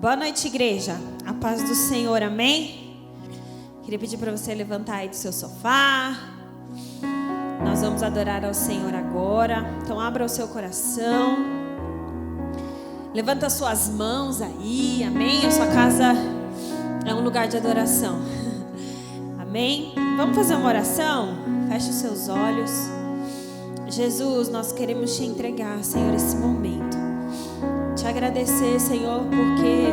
Boa noite, igreja. A paz do Senhor, amém? Queria pedir para você levantar aí do seu sofá. Nós vamos adorar ao Senhor agora. Então abra o seu coração. Levanta as suas mãos aí, amém? A sua casa é um lugar de adoração. Amém? Vamos fazer uma oração? Feche os seus olhos. Jesus, nós queremos te entregar, Senhor, esse momento. Te agradecer, Senhor, porque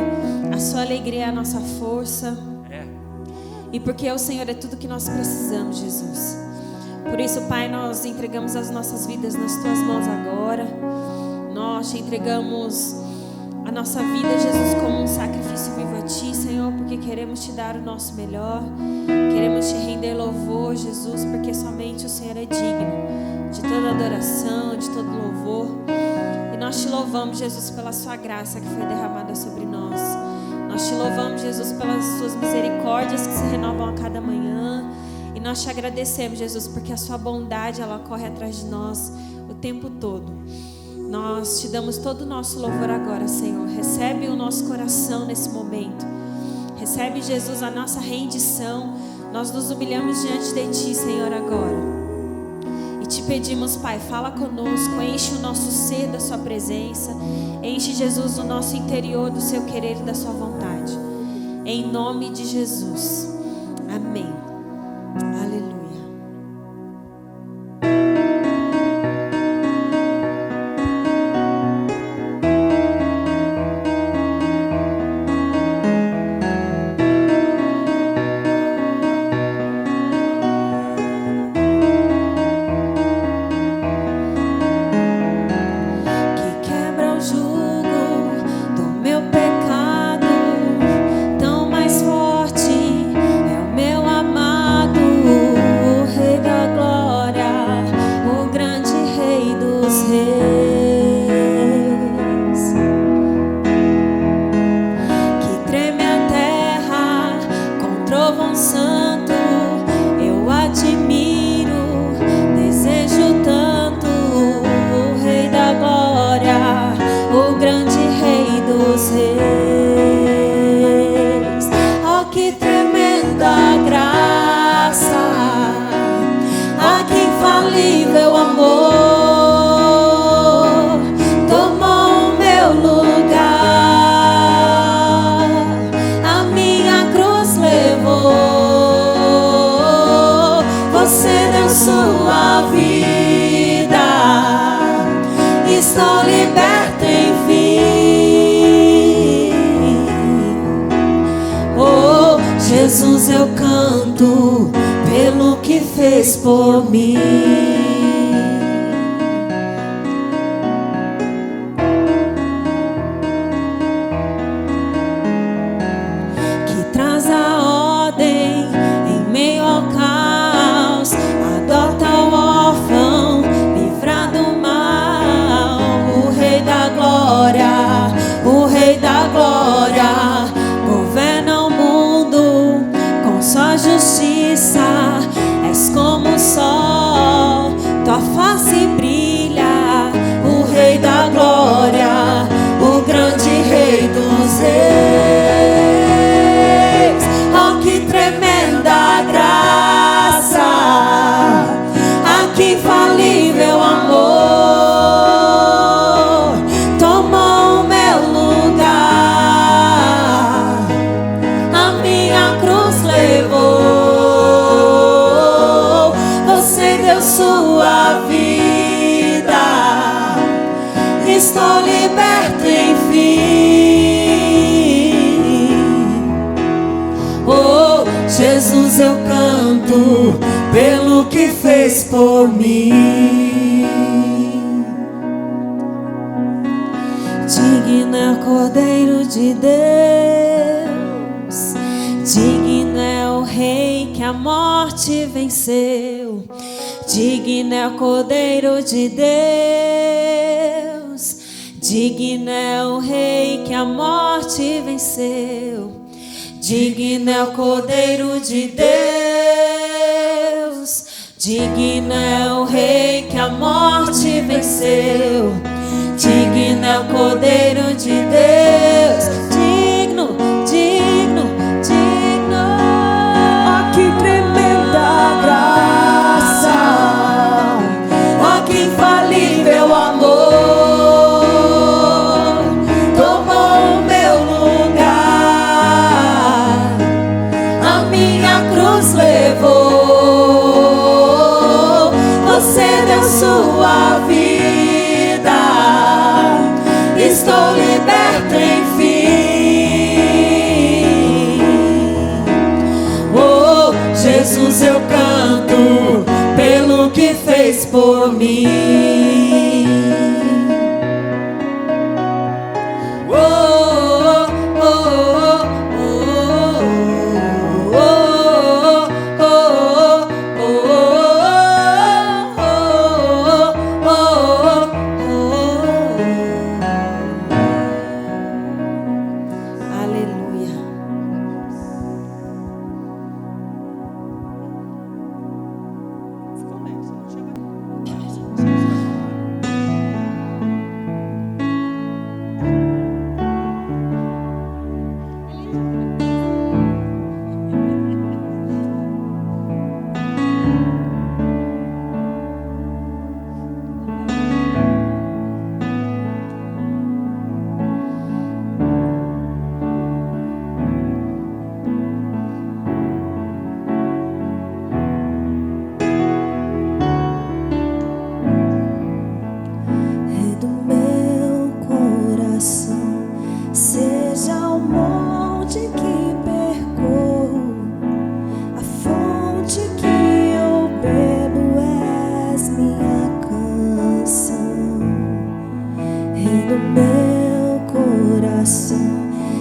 a sua alegria é a nossa força. E porque o Senhor é tudo que nós precisamos, Jesus. Por isso, Pai, nós entregamos as nossas vidas nas tuas mãos agora. Nós te entregamos a nossa vida, Jesus, como um sacrifício vivo a ti, Senhor, porque queremos te dar o nosso melhor. Queremos te render louvor, Jesus, porque somente o Senhor é digno de toda adoração, de todo louvor. E nós te louvamos, Jesus, pela sua graça que foi derramada sobre nós. Nós te louvamos, Jesus, pelas suas misericórdias que se renovam a cada manhã. E nós te agradecemos, Jesus, porque a sua bondade, ela corre atrás de nós o tempo todo. Nós te damos todo o nosso louvor agora, Senhor. Recebe o nosso coração nesse momento. Recebe, Jesus, a nossa rendição. Nós nos humilhamos diante de ti, Senhor, agora. E te pedimos, Pai, fala conosco, enche o nosso ser da sua presença, enche, Jesus, o nosso interior do seu querer e da sua vontade. Em nome de Jesus. Amém. Aleluia. Jesus, eu canto pelo que fez por mim. Que traz a ordem em meio ao caos, adota o órfão, livra do mal. O Rei da Glória, o Rei da Glória, governa o mundo com sua justiça. És como o sol, tua face brilha. O Rei da Glória, o grande Rei dos Reis. Oh, que tremenda graça, ah, que infalível amor, tomou o meu lugar, a minha cruz levou. Você deu sua vida, estou liberto enfim. Oh, Jesus, eu canto pelo que fez por mim. Digno é o Cordeiro de Deus, digno é o Rei que a morte venceu. Digno é o Cordeiro de Deus, digno é o Rei que a morte venceu. Digno é o Cordeiro de Deus, digno é o Rei que a morte venceu. Digno é o Cordeiro de Deus, digno sua vida. Estou liberto, enfim. Oh, Jesus, eu canto pelo que fez por mim.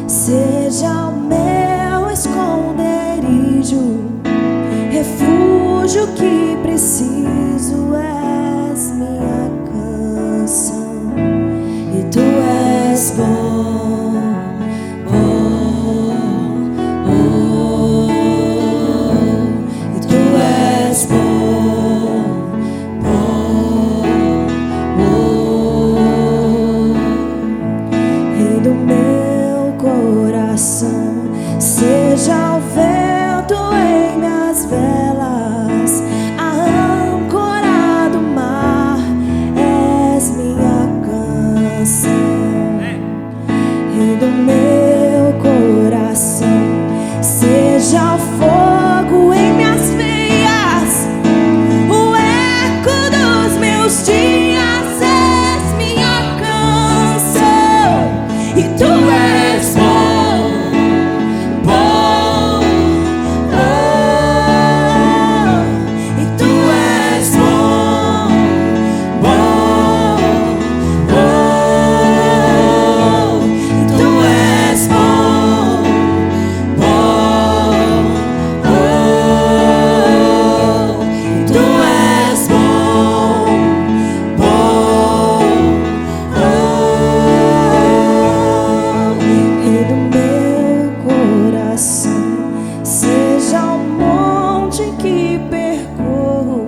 Seja o meu esconderijo, refúgio que preciso, és minha canção. E tu és bom, bom, oh. E tu és bom, bom, oh. Rei do meu coração, seja o vento em minhas velas, a âncora do mar, és minha canção. Rei do meu coração, seja o fogo em minhas veias, o eco dos meus dias, és minha canção. E tu és bom, bom, oh. E tu és bom, bom, oh. E tu és bom, bom, oh. E tu és bom, bom, oh. Rei do meu coração, seja o monte que percorro,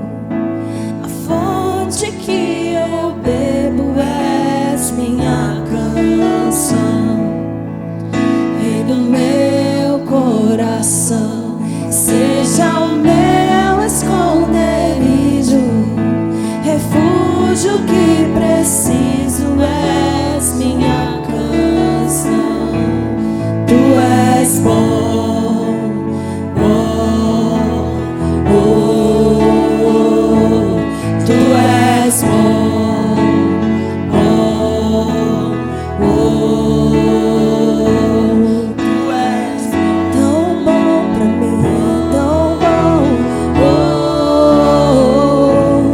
a fonte que eu bebo, és minha canção. Rei do meu coração, seja o meu esconderijo, refúgio que preciso, és minha canção. Tu és bom, bom, oh. Tu és bom, bom, oh. Tu és tão bom pra mim, tão bom,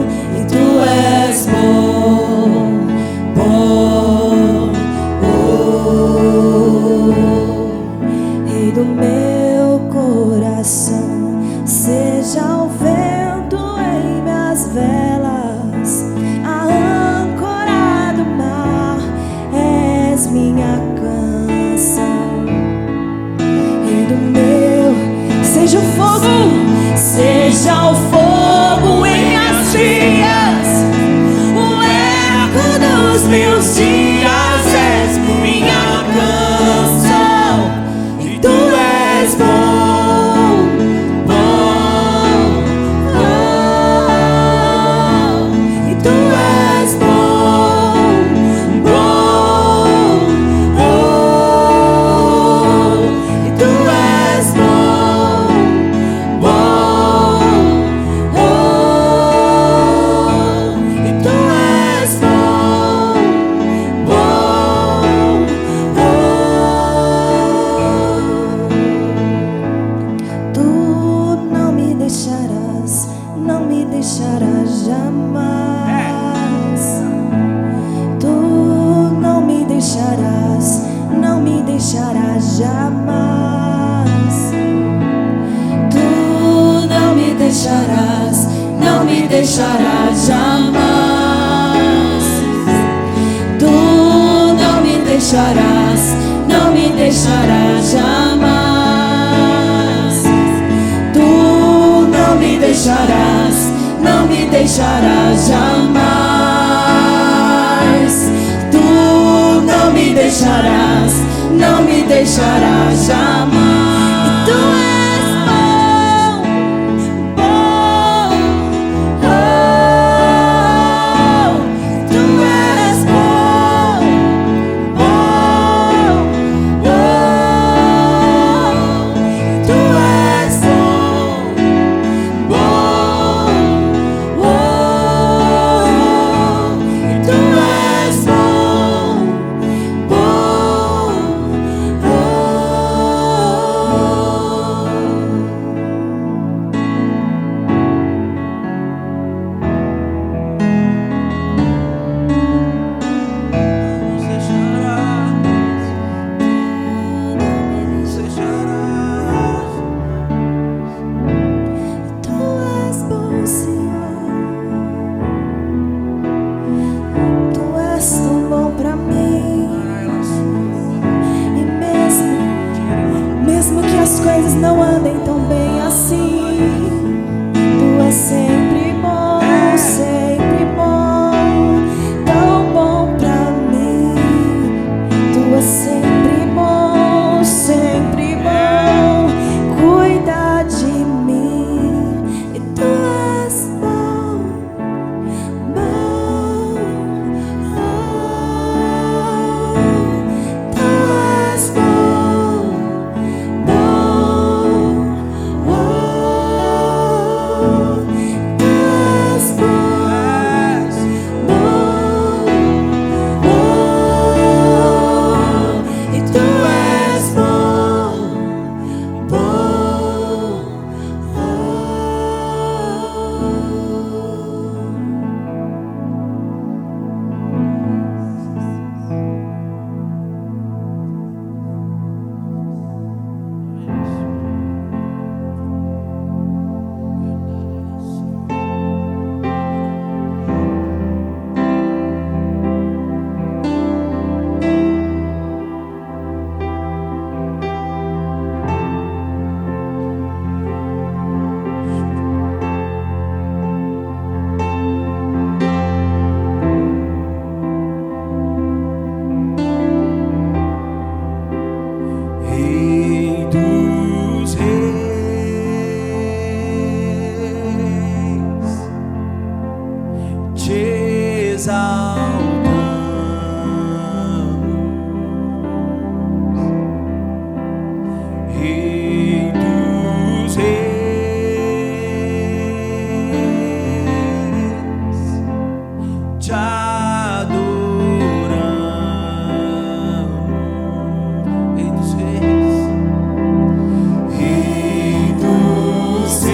oh. E tu és bom, bom, oh. Rei do meu coração, seja o vento em minhas velas, a âncora do mar, és minha canção. Rei do meu, seja o fogo em minhas dias, o eco dos meus dias, és minha canção. E tu és bom, bom, oh. E tu és bom, bom, oh. E tu és bom, bom, deixarás, não me deixarás jamais. Tu não me deixarás, não me deixarás jamais. Tu não me deixarás, não me deixarás jamais. E tu és bom, bom, oh, tu és bom, bom, oh, tu és bom, bom, oh, tu és bom, bom, oh. Tu és bom, Senhor. Tu és tão bom pra mim. E mesmo que as coisas não andem tão bem assim, tu és sempre bom, tão bom pra mim. Tu és sempre bom, cuida de mim. E tu és bom, bom, oh, tu és bom, bom, oh, tu és bom, bom, oh, e tu és bom, bom, oh. Rei dos reis, te exaltamos. Rei dos reis, te adoramos. Rei dos reis, Rei dos reis,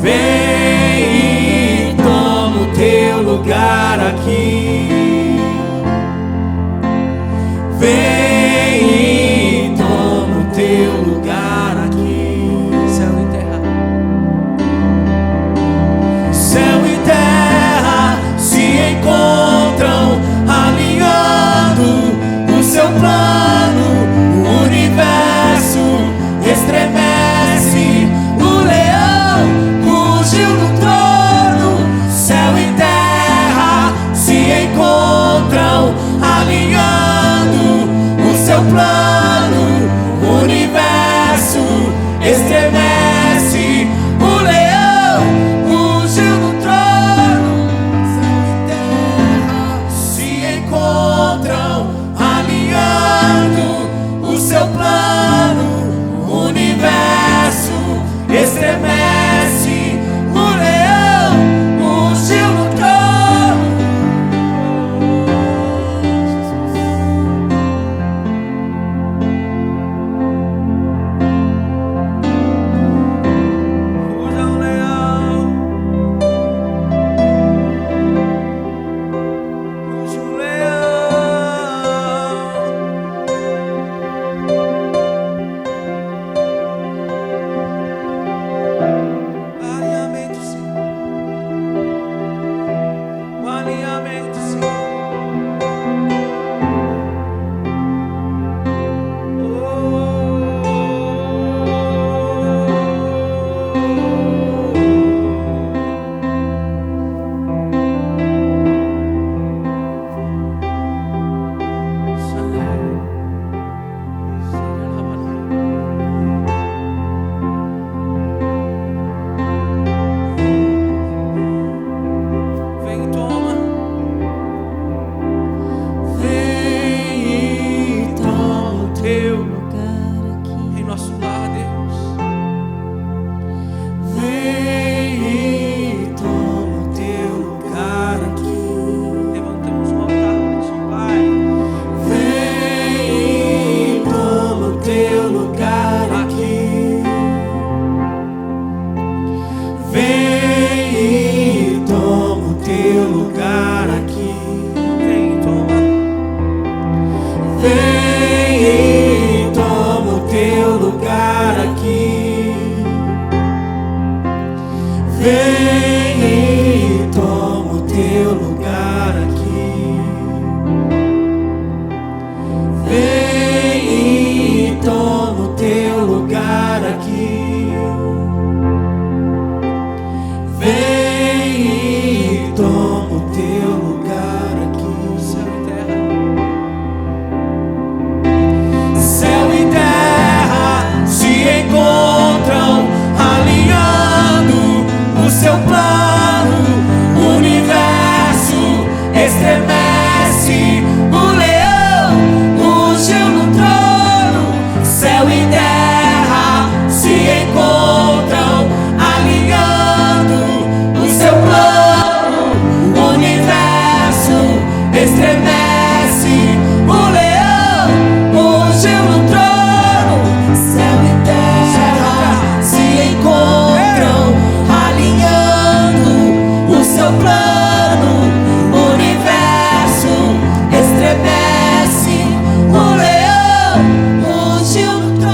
Vem e toma o teu lugar aqui. Vem e toma o teu lugar aqui. Céu e terra. Céu e terra se encontram alinhando o seu plano. O universo estremece. O leão rugiu no trono. Céu e terra se encontram alinhando o seu plano. O universo estremece. O leão rugiu no trono. Céu e terra se encontram alinhando o seu plano. O universo estremece. O leão rugiu no trono. Ruja o leão. Ruja o leão. Alinhamento sim. Um alinhamento sim. Vem e toma. Vem e toma o teu Lugar aqui. em nosso lar, Deus. Vem e toma o teu lugar aqui. Levantamos um altar para ti, Pai. Vem e toma o teu lugar aqui. Vem e toma o teu lugar aqui. Vem e toma. Vem e toma o teu lugar aqui. Vem e toma o teu lugar aqui. Vem e toma o teu lugar aqui. Vem e toma o teu lugar aqui. Céu e terra. Céu e terra se encontram alinhando o seu plano. O universo estremece. O leão rugiu no trono. Céu e terra se encontram alinhando o seu plano. O universo estremece. O leão rugiu no trono. Céu e terra se encontram alinhando o seu plano. O universo estremece. O leão rugiu no trono.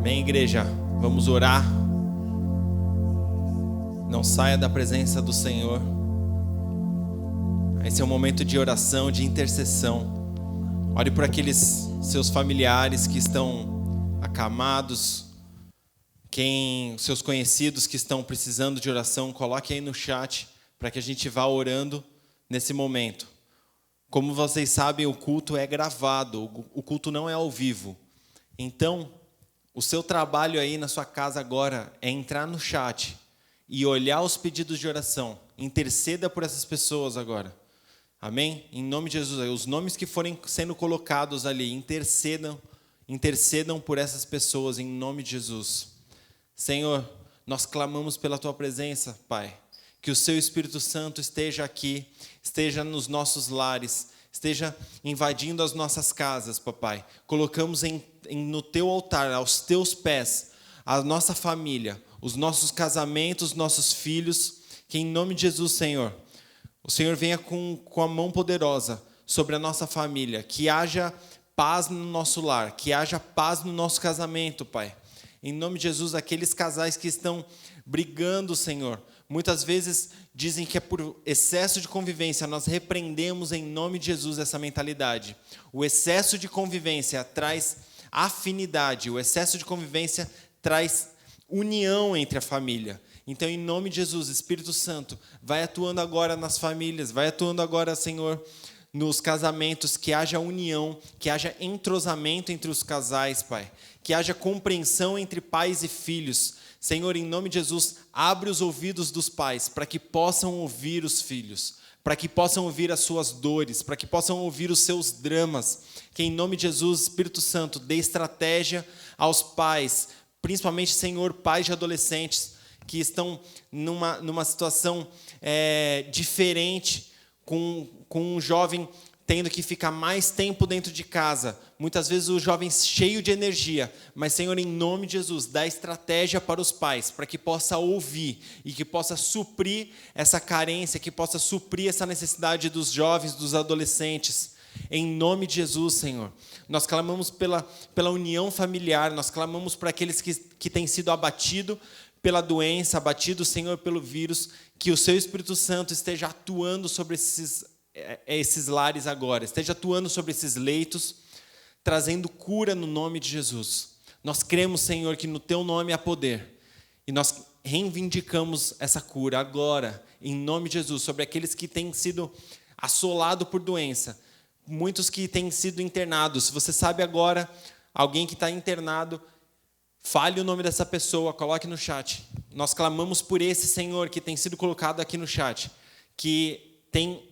Amém, igreja? Vamos orar. Não saia da presença do Senhor. Esse é um momento de oração, de intercessão. Ore por aqueles seus familiares que estão acamados, seus conhecidos que estão precisando de oração. Coloque aí no chat para que a gente vá orando nesse momento. Como vocês sabem, o culto é gravado, o culto não é ao vivo. Então, o seu trabalho aí na sua casa agora é entrar no chat e olhar os pedidos de oração. Interceda por essas pessoas agora. Amém? Em nome de Jesus. Os nomes que forem sendo colocados ali, intercedam por essas pessoas em nome de Jesus. Senhor, nós clamamos pela Tua presença, Pai. Que o Seu Espírito Santo esteja aqui, esteja nos nossos lares, esteja invadindo as nossas casas, Papai. Colocamos no Teu altar, aos Teus pés, a nossa família, os nossos casamentos, nossos filhos. Que em nome de Jesus, Senhor, o Senhor venha com a mão poderosa sobre a nossa família. Que haja paz no nosso lar, que haja paz no nosso casamento, Pai. Em nome de Jesus, aqueles casais que estão brigando, Senhor, muitas vezes dizem que é por excesso de convivência. Nós repreendemos em nome de Jesus essa mentalidade. O excesso de convivência traz afinidade, o excesso de convivência traz união entre a família. Então, em nome de Jesus, Espírito Santo, vai atuando agora nas famílias, vai atuando agora, Senhor, nos casamentos, que haja união, que haja entrosamento entre os casais, Pai. Que haja compreensão entre pais e filhos. Senhor, em nome de Jesus, abre os ouvidos dos pais para que possam ouvir os filhos, para que possam ouvir as suas dores, para que possam ouvir os seus dramas. Que em nome de Jesus, Espírito Santo, dê estratégia aos pais, principalmente, Senhor, pais de adolescentes que estão numa situação diferente, com um jovem tendo que ficar mais tempo dentro de casa. Muitas vezes o jovem cheio de energia. Mas, Senhor, em nome de Jesus, dá estratégia para os pais, para que possa ouvir e que possa suprir essa carência, que possa suprir essa necessidade dos jovens, dos adolescentes. Em nome de Jesus, Senhor. Nós clamamos pela união familiar, nós clamamos por aqueles que têm sido abatidos pela doença, abatidos, Senhor, pelo vírus, que o Seu Espírito Santo esteja atuando sobre esses lares agora, esteja atuando sobre esses leitos, trazendo cura no nome de Jesus. Nós cremos, Senhor, que no Teu nome há poder, e nós reivindicamos essa cura agora, em nome de Jesus, sobre aqueles que têm sido assolados por doença, muitos que têm sido internados. Se você sabe agora, alguém que está internado, fale o nome dessa pessoa, coloque no chat. Nós clamamos por esse Senhor que tem sido colocado aqui no chat, que tem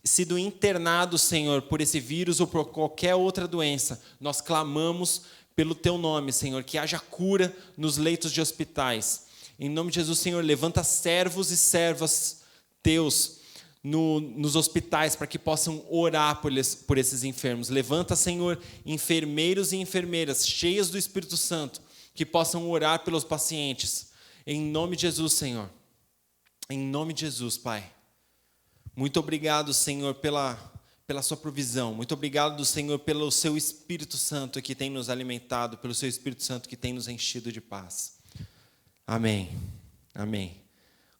sido internado, Senhor, por esse vírus ou por qualquer outra doença. Nós clamamos pelo Teu nome, Senhor, que haja cura nos leitos de hospitais. Em nome de Jesus, Senhor, levanta servos e servas Teus nos hospitais para que possam orar por esses enfermos. Levanta, Senhor, enfermeiros e enfermeiras cheios do Espírito Santo, que possam orar pelos pacientes. Em nome de Jesus, Senhor. Em nome de Jesus, Pai. Muito obrigado, Senhor, pela Sua provisão. Muito obrigado, Senhor, pelo Seu Espírito Santo que tem nos alimentado, pelo Seu Espírito Santo que tem nos enchido de paz. Amém. Amém.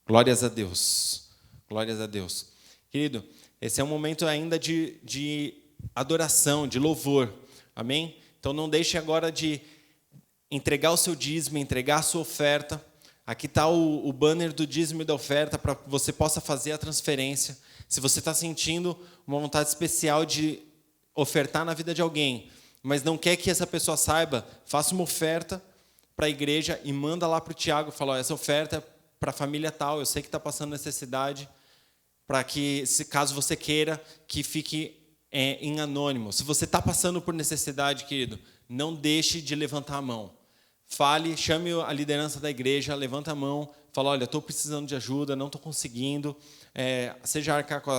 Glórias a Deus. Glórias a Deus. Querido, esse é um momento ainda de adoração, de louvor. Amém? Então não deixe agora de entregar o seu dízimo, entregar a sua oferta. Aqui está o banner do dízimo e da oferta para que você possa fazer a transferência. Se você está sentindo uma vontade especial de ofertar na vida de alguém, mas não quer que essa pessoa saiba, faça uma oferta para a igreja e manda lá para o Tiago. Fala, essa oferta é para a família tal, eu sei que está passando necessidade, para que, se caso você queira, que fique em anônimo. Se você está passando por necessidade, querido, não deixe de levantar a mão. Fale, chame a liderança da igreja, levanta a mão, fala, olha, estou precisando de ajuda, não estou conseguindo, seja arcar com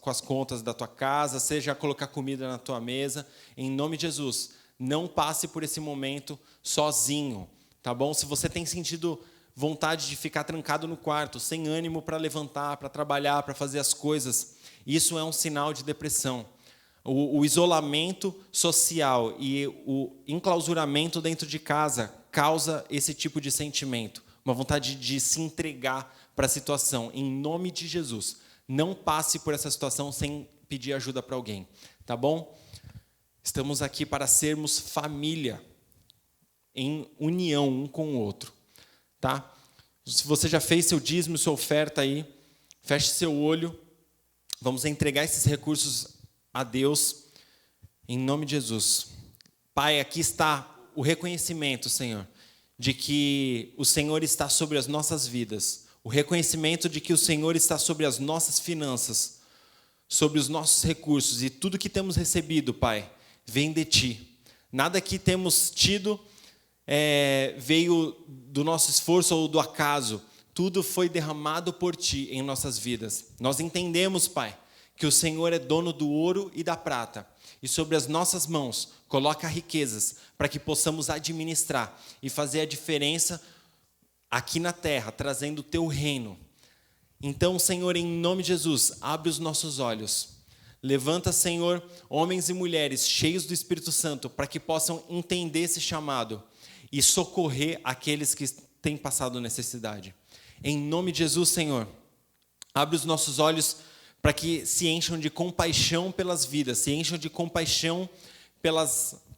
as contas da tua casa, seja colocar comida na tua mesa, em nome de Jesus. Não passe por esse momento sozinho, tá bom? Se você tem sentido vontade de ficar trancado no quarto, sem ânimo para levantar, para trabalhar, para fazer as coisas, isso é um sinal de depressão. O isolamento social e o enclausuramento dentro de casa causa esse tipo de sentimento. uma vontade de se entregar para a situação. Em nome de Jesus, não passe por essa situação sem pedir ajuda para alguém, tá bom? Estamos aqui para sermos família, em união um com o outro, tá? Se você já fez seu dízimo, sua oferta aí, feche seu olho, vamos entregar esses recursos a Deus, em nome de Jesus. Pai, aqui está o reconhecimento, Senhor, de que o Senhor está sobre as nossas vidas, o reconhecimento de que o Senhor está sobre as nossas finanças, sobre os nossos recursos, e tudo que temos recebido, Pai, vem de Ti. Nada que temos tido veio do nosso esforço ou do acaso. Tudo foi derramado por Ti em nossas vidas. Nós entendemos, Pai, que o Senhor é dono do ouro e da prata, e sobre as nossas mãos coloca riquezas para que possamos administrar e fazer a diferença aqui na terra, trazendo o Teu reino. Então, Senhor, em nome de Jesus, abre os nossos olhos. Levanta, Senhor, homens e mulheres cheios do Espírito Santo para que possam entender esse chamado e socorrer aqueles que têm passado necessidade. Em nome de Jesus, Senhor, abre os nossos olhos para que se encham de compaixão pelas vidas, se encham de compaixão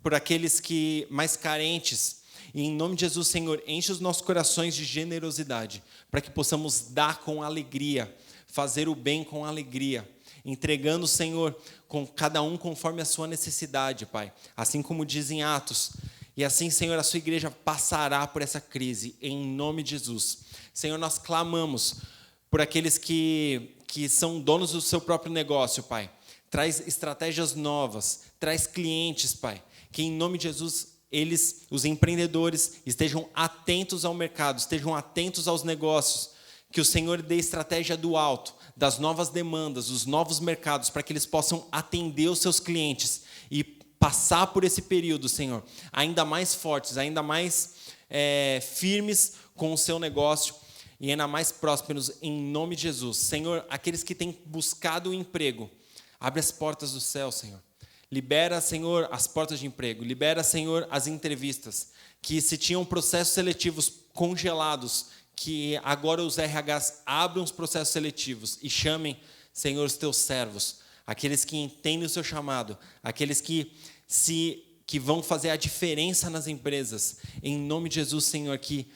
por aqueles que mais carentes. E em nome de Jesus, Senhor, enche os nossos corações de generosidade, para que possamos dar com alegria, fazer o bem com alegria, entregando, Senhor, com cada um conforme a sua necessidade, Pai. Assim como diz em Atos. E assim, Senhor, a sua igreja passará por essa crise, em nome de Jesus. Senhor, nós clamamos por aqueles que são donos do seu próprio negócio, Pai. Traz estratégias novas, traz clientes, Pai. Que em nome de Jesus, eles, os empreendedores, estejam atentos ao mercado, estejam atentos aos negócios. Que o Senhor dê estratégia do alto, das novas demandas, dos novos mercados, para que eles possam atender os seus clientes e passar por esse período, Senhor, ainda mais fortes, ainda mais firmes com o seu negócio e ainda mais prósperos, em nome de Jesus. Senhor, aqueles que têm buscado o emprego, abre as portas do céu, Senhor. Libera, Senhor, as portas de emprego. Libera, Senhor, as entrevistas. Que se tinham processos seletivos congelados, que agora os RHs abram os processos seletivos e chamem, Senhor, os teus servos, aqueles que entendem o seu chamado, aqueles que vão fazer a diferença nas empresas. Em nome de Jesus, Senhor, que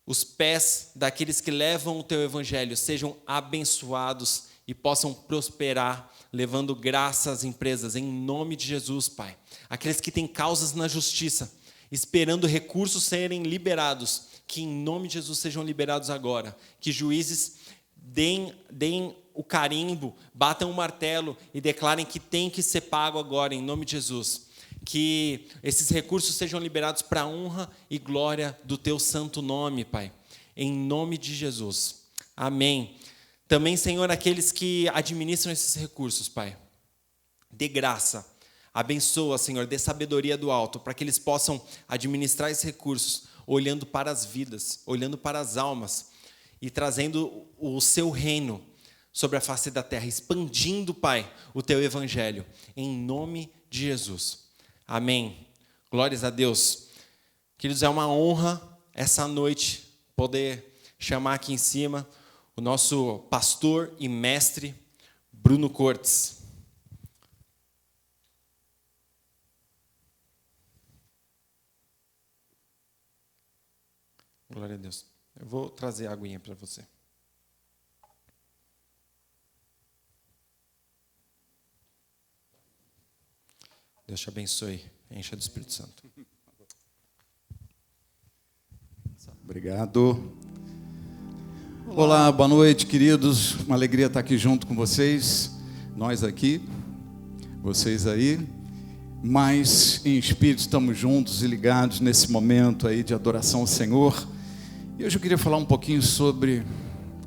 os pés daqueles que levam o teu evangelho sejam abençoados e possam prosperar, levando graça às empresas, em nome de Jesus, Pai. Aqueles que têm causas na justiça, esperando recursos serem liberados, que em nome de Jesus sejam liberados agora. Que juízes deem o carimbo, batam o martelo e declarem que tem que ser pago agora, em nome de Jesus. Que esses recursos sejam liberados para a honra e glória do teu santo nome, Pai. Em nome de Jesus. Amém. Também, Senhor, aqueles que administram esses recursos, Pai, dê graça, abençoa, Senhor, dê sabedoria do alto, para que eles possam administrar esses recursos, olhando para as vidas, olhando para as almas, e trazendo o seu reino sobre a face da terra, expandindo, Pai, o teu evangelho, em nome de Jesus. Amém. Glórias a Deus. Queridos, é uma honra essa noite poder chamar aqui em cima o nosso pastor e mestre, Bruno Cortes. Glória a Deus. Eu vou trazer a aguinha para você. Deus te abençoe. Encha do Espírito Santo. Obrigado. Olá, boa noite, queridos. Uma alegria estar aqui junto com vocês. Nós aqui, vocês aí. Mas em espírito estamos juntos e ligados nesse momento aí de adoração ao Senhor. E hoje eu queria falar um pouquinho sobre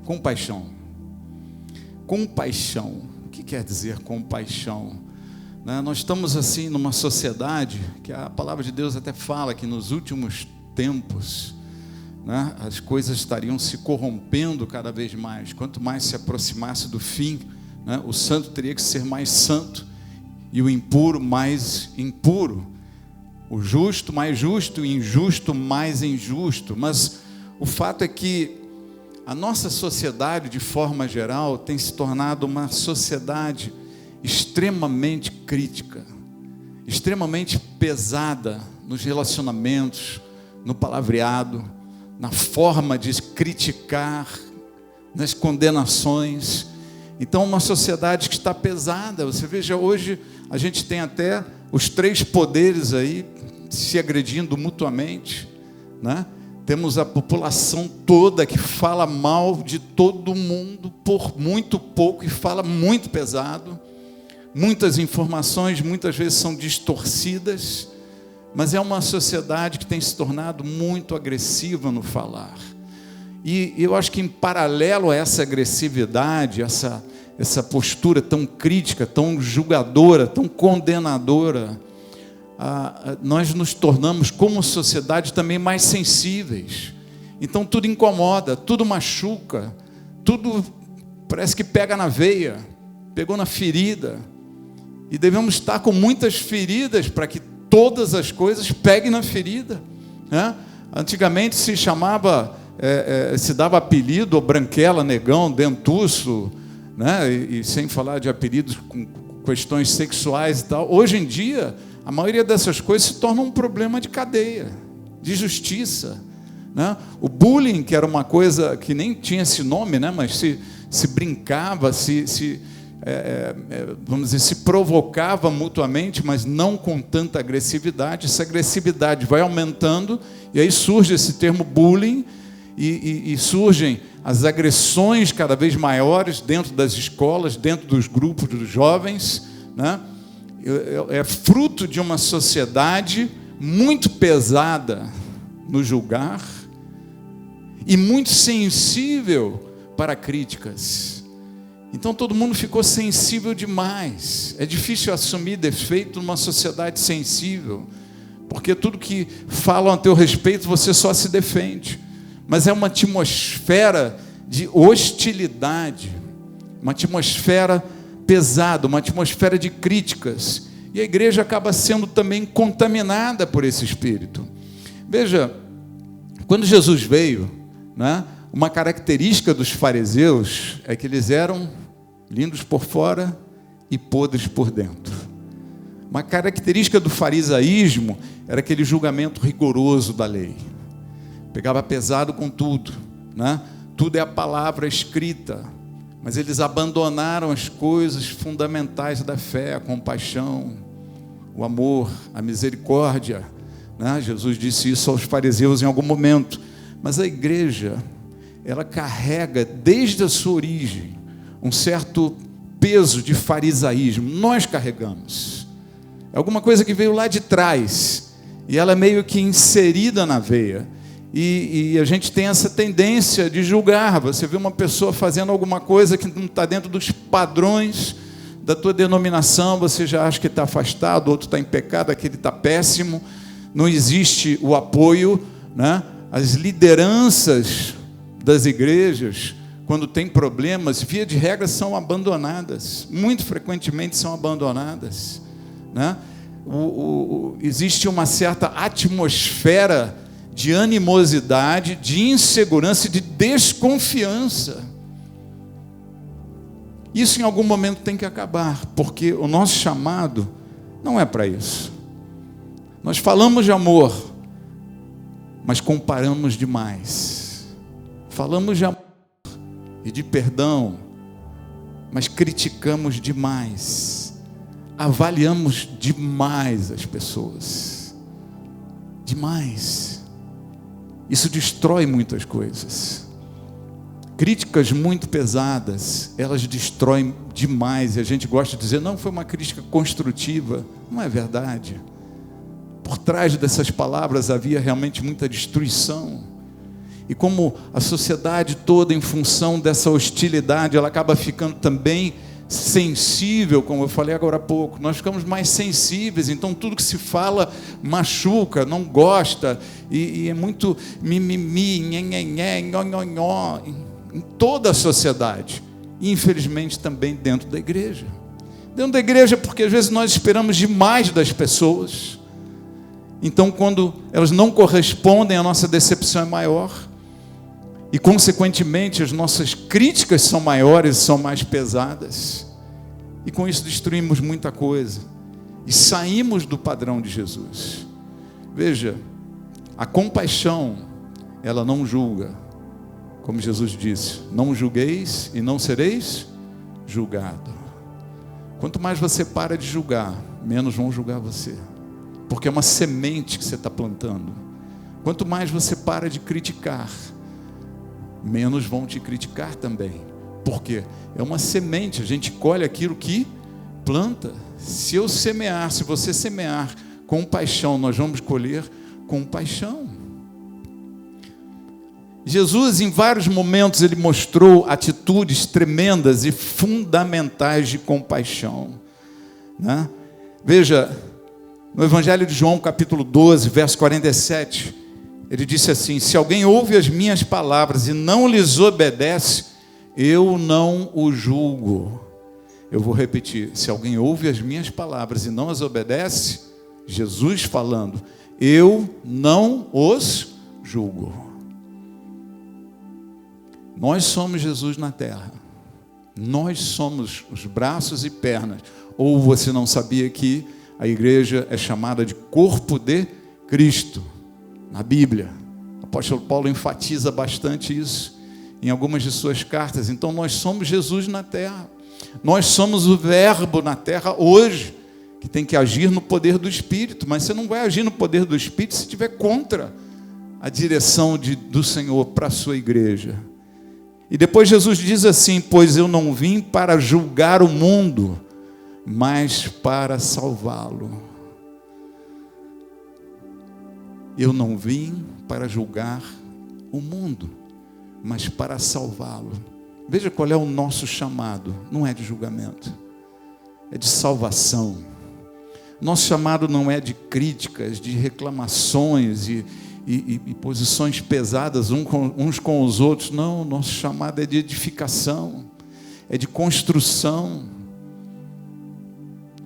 compaixão. Compaixão. O que quer dizer compaixão? Nós estamos assim numa sociedade que a palavra de Deus até fala que nos últimos tempos as coisas estariam se corrompendo cada vez mais. Quanto mais se aproximasse do fim, o santo teria que ser mais santo e o impuro mais impuro, o justo mais justo e o injusto mais injusto. Mas O fato é que a nossa sociedade, de forma geral, tem se tornado uma sociedade extremamente crítica, extremamente pesada nos relacionamentos, no palavreado, na forma de criticar, nas condenações. Então, uma sociedade que está pesada. Você veja, hoje a gente tem até os 3 poderes aí se agredindo mutuamente, né? Temos a população toda que fala mal de todo mundo por muito pouco e fala muito pesado. Muitas informações muitas vezes são distorcidas, mas é uma sociedade que tem se tornado muito agressiva no falar. E eu acho que em paralelo a essa agressividade, essa postura tão crítica, tão julgadora, tão condenadora, nós nos tornamos, como sociedade, também mais sensíveis. Então tudo incomoda, tudo machuca, tudo parece que pega na veia, pegou na ferida. E devemos estar com muitas feridas para que todas as coisas peguem na ferida, né? Antigamente se chamava, se dava apelido, branquela, negão, dentuço, né? E sem falar de apelidos com questões sexuais e tal. Hoje em dia, a maioria dessas coisas se torna um problema de cadeia, de justiça, né? O bullying, que era uma coisa que nem tinha esse nome, né? Mas se brincava, vamos dizer, se provocava mutuamente, mas não com tanta agressividade. Essa agressividade vai aumentando, e aí surge esse termo bullying, e surgem as agressões cada vez maiores dentro das escolas, dentro dos grupos dos jovens, né? É fruto de uma sociedade muito pesada no julgar e muito sensível para críticas. Então todo mundo ficou sensível demais. É difícil assumir defeito numa sociedade sensível, porque tudo que falam a teu respeito você só se defende. Mas é uma atmosfera de hostilidade, uma atmosfera pesada, uma atmosfera de críticas. E a igreja acaba sendo também contaminada por esse espírito. Veja, quando Jesus veio, né, uma característica dos fariseus é que eles eram lindos por fora e podres por dentro. Uma característica do farisaísmo era aquele julgamento rigoroso da lei. Pegava pesado com tudo, né? Tudo é a palavra escrita, mas eles abandonaram as coisas fundamentais da fé, a compaixão, o amor, a misericórdia, né? Jesus disse isso aos fariseus em algum momento. Mas a igreja, ela carrega desde a sua origem um certo peso de farisaísmo. Nós carregamos. É alguma coisa que veio lá de trás e ela é meio que inserida na veia. E a gente tem essa tendência de julgar. Você vê uma pessoa fazendo alguma coisa que não está dentro dos padrões da tua denominação, você já acha que está afastado, outro está em pecado, aquele está péssimo. Não existe o apoio, né? As lideranças das igrejas, quando tem problemas, via de regra, são abandonadas. Muito frequentemente são abandonadas, né? Existe uma certa atmosfera de animosidade, de insegurança e de desconfiança. Isso em algum momento tem que acabar, porque o nosso chamado não é para isso. Nós falamos de amor, mas comparamos demais. Falamos de amor e de perdão, mas criticamos demais. Avaliamos demais as pessoas. Demais. Isso destrói muitas coisas. Críticas muito pesadas, elas destroem demais. E a gente gosta de dizer, não, foi uma crítica construtiva. Não é verdade. Por trás dessas palavras havia realmente muita destruição. E como a sociedade toda, em função dessa hostilidade, ela acaba ficando também sensível, como eu falei agora há pouco. Nós ficamos mais sensíveis, então tudo que se fala machuca, não gosta, e é muito mimimi, nhenhenhé, nhonhonhó, em toda a sociedade, e infelizmente também dentro da igreja. Dentro da igreja, porque às vezes nós esperamos demais das pessoas, então quando elas não correspondem, a nossa decepção é maior. E, consequentemente, as nossas críticas são maiores, são mais pesadas. E com isso destruímos muita coisa. E saímos do padrão de Jesus. Veja, a compaixão, ela não julga. Como Jesus disse, não julgueis e não sereis julgado. Quanto mais você para de julgar, menos vão julgar você. Porque é uma semente que você está plantando. Quanto mais você para de criticar, menos vão te criticar também. Por quê? É uma semente, a gente colhe aquilo que planta. Se eu semear, se você semear com paixão, nós vamos colher com paixão. Jesus, em vários momentos, ele mostrou atitudes tremendas e fundamentais de compaixão, né? Veja, no Evangelho de João, capítulo 12, verso 47, ele disse assim: se alguém ouve as minhas palavras e não lhes obedece, eu não o julgo. Eu vou repetir: se alguém ouve as minhas palavras e não as obedece, Jesus falando, eu não os julgo. Nós somos Jesus na terra. Nós somos os braços e pernas. Ou você não sabia que a igreja é chamada de corpo de Cristo? Na Bíblia, o apóstolo Paulo enfatiza bastante isso em algumas de suas cartas. Então nós somos Jesus na terra. Nós somos o verbo na terra hoje, que tem que agir no poder do Espírito. Mas você não vai agir no poder do Espírito se estiver contra a direção do Senhor para a sua igreja. E depois Jesus diz assim: pois eu não vim para julgar o mundo, mas para salvá-lo. Eu não vim para julgar o mundo, mas para salvá-lo. Veja qual é o nosso chamado. Não é de julgamento, é de salvação. Nosso chamado não é de críticas, de reclamações e posições pesadas uns com os outros. Não, nosso chamado é de edificação, é de construção.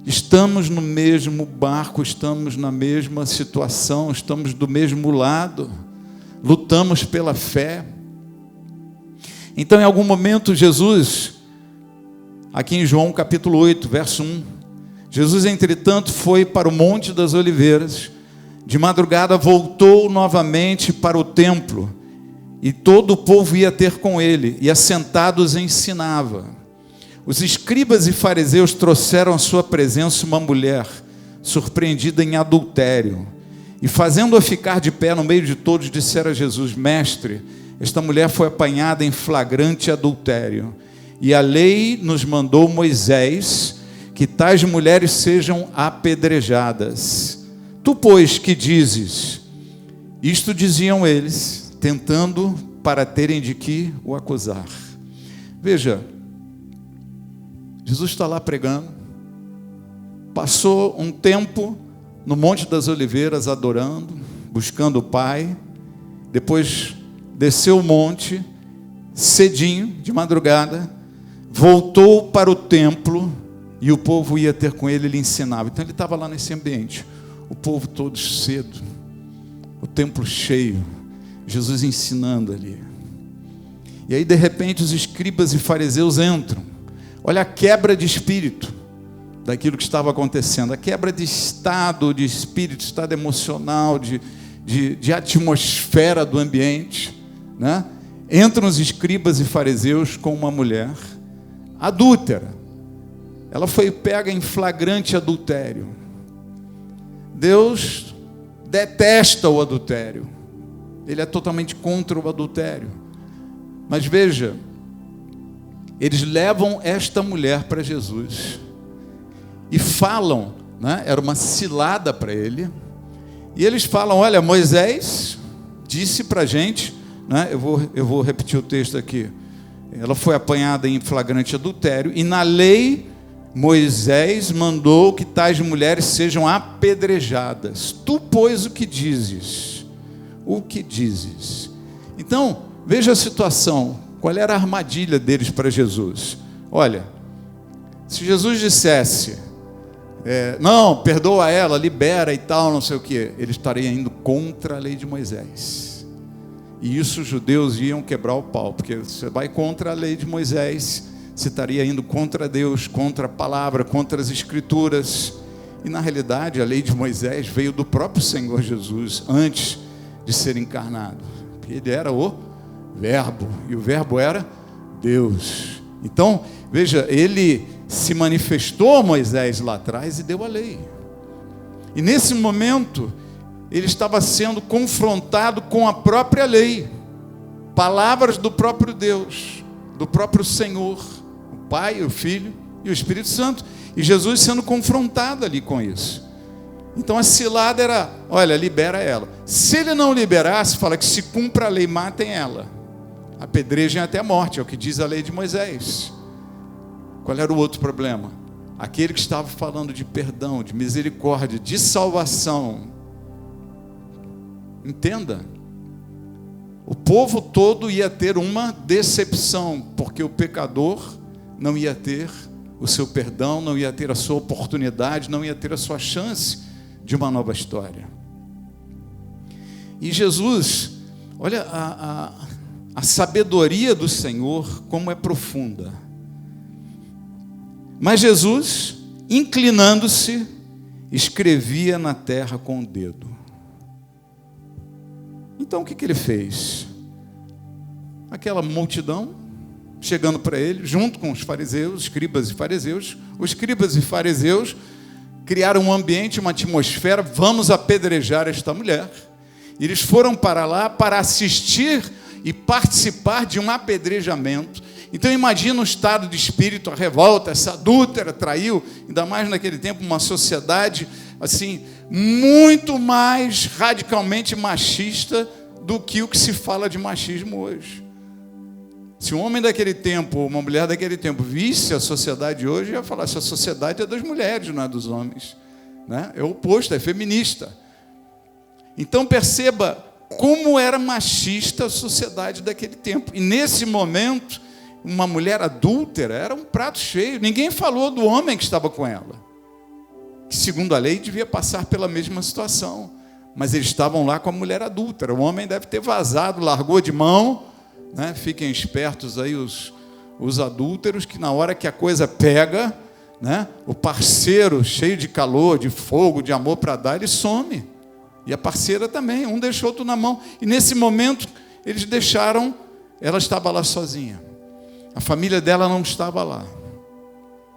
Estamos no mesmo barco, estamos na mesma situação, estamos do mesmo lado, lutamos pela fé. Então, em algum momento, Jesus, aqui em João capítulo 8, verso 1, Jesus, entretanto, foi para o Monte das Oliveiras. De madrugada voltou novamente para o templo, e todo o povo ia ter com ele, e assentados ensinava. Os escribas e fariseus trouxeram à sua presença uma mulher surpreendida em adultério, e fazendo-a ficar de pé no meio de todos, disseram a Jesus: mestre, esta mulher foi apanhada em flagrante adultério, e a lei nos mandou Moisés que tais mulheres sejam apedrejadas. Tu, pois, que dizes? Isto diziam eles, tentando para terem de que o acusar. Veja, Jesus está lá pregando, passou um tempo no Monte das Oliveiras adorando, buscando o Pai, depois desceu o monte, cedinho, de madrugada, voltou para o templo, e o povo ia ter com ele, ele ensinava. Então ele estava lá nesse ambiente, o povo todo cedo, o templo cheio, Jesus ensinando ali. E aí de repente os escribas e fariseus entram. Olha a quebra de espírito daquilo que estava acontecendo, a quebra de estado de espírito, estado emocional, de atmosfera do ambiente, né? Entram os escribas e fariseus com uma mulher adúltera. Ela foi pega em flagrante adultério. Deus detesta o adultério. Ele é totalmente contra o adultério. Mas veja, eles levam esta mulher para Jesus e falam, né? Era uma cilada para ele. E eles falam: olha, Moisés disse para a gente, né? Eu vou repetir o texto aqui. Ela foi apanhada em flagrante adultério, e na lei Moisés mandou que tais mulheres sejam apedrejadas. Tu, pois, o que dizes? O que dizes? Então, veja a situação. Qual era a armadilha deles para Jesus? Olha, se Jesus dissesse, não, perdoa ela, libera e tal, não sei o quê, ele estaria indo contra a lei de Moisés. E isso os judeus iam quebrar o pau, porque você vai contra a lei de Moisés, você estaria indo contra Deus, contra a palavra, contra as escrituras. E na realidade a lei de Moisés veio do próprio Senhor Jesus antes de ser encarnado. Ele era o Verbo, e o Verbo era Deus. Então, veja, ele se manifestou a Moisés lá atrás e deu a lei. E nesse momento, ele estava sendo confrontado com a própria lei, palavras do próprio Deus, do próprio Senhor, o Pai, o Filho e o Espírito Santo, e Jesus sendo confrontado ali com isso. Então a cilada era, olha, libera ela. Se ele não liberasse, fala que se cumpra a lei, matem ela, apedrejem até a morte, é o que diz a lei de Moisés. Qual era o outro problema? Aquele que estava falando de perdão, de misericórdia, de salvação. Entenda, o povo todo ia ter uma decepção, porque o pecador não ia ter o seu perdão, não ia ter a sua oportunidade, não ia ter a sua chance de uma nova história. E Jesus, olha a sabedoria do Senhor, como é profunda. Mas Jesus, inclinando-se, escrevia na terra com o dedo. Então o que ele fez? Aquela multidão chegando para ele, junto com os fariseus, escribas e fariseus. Os escribas e fariseus criaram um ambiente, uma atmosfera, vamos apedrejar esta mulher. E eles foram para lá para assistir e participar de um apedrejamento. Então imagina o estado de espírito, a revolta, essa adúltera traiu, ainda mais naquele tempo, uma sociedade assim, muito mais radicalmente machista do que o que se fala de machismo hoje. Se um homem daquele tempo, uma mulher daquele tempo, visse a sociedade hoje, ia falar, essa sociedade é das mulheres, não é dos homens, né? É o oposto, é feminista. Então perceba como era machista a sociedade daquele tempo. E nesse momento, uma mulher adúltera era um prato cheio. Ninguém falou do homem que estava com ela, que segundo a lei devia passar pela mesma situação. Mas eles estavam lá com a mulher adúltera. O homem deve ter vazado, largou de mão, né? Fiquem espertos aí os adúlteros, que na hora que a coisa pega, né? O parceiro cheio de calor, de fogo, de amor para dar, ele some. E a parceira também, um deixou outro na mão. E nesse momento, eles deixaram, ela estava lá sozinha. A família dela não estava lá.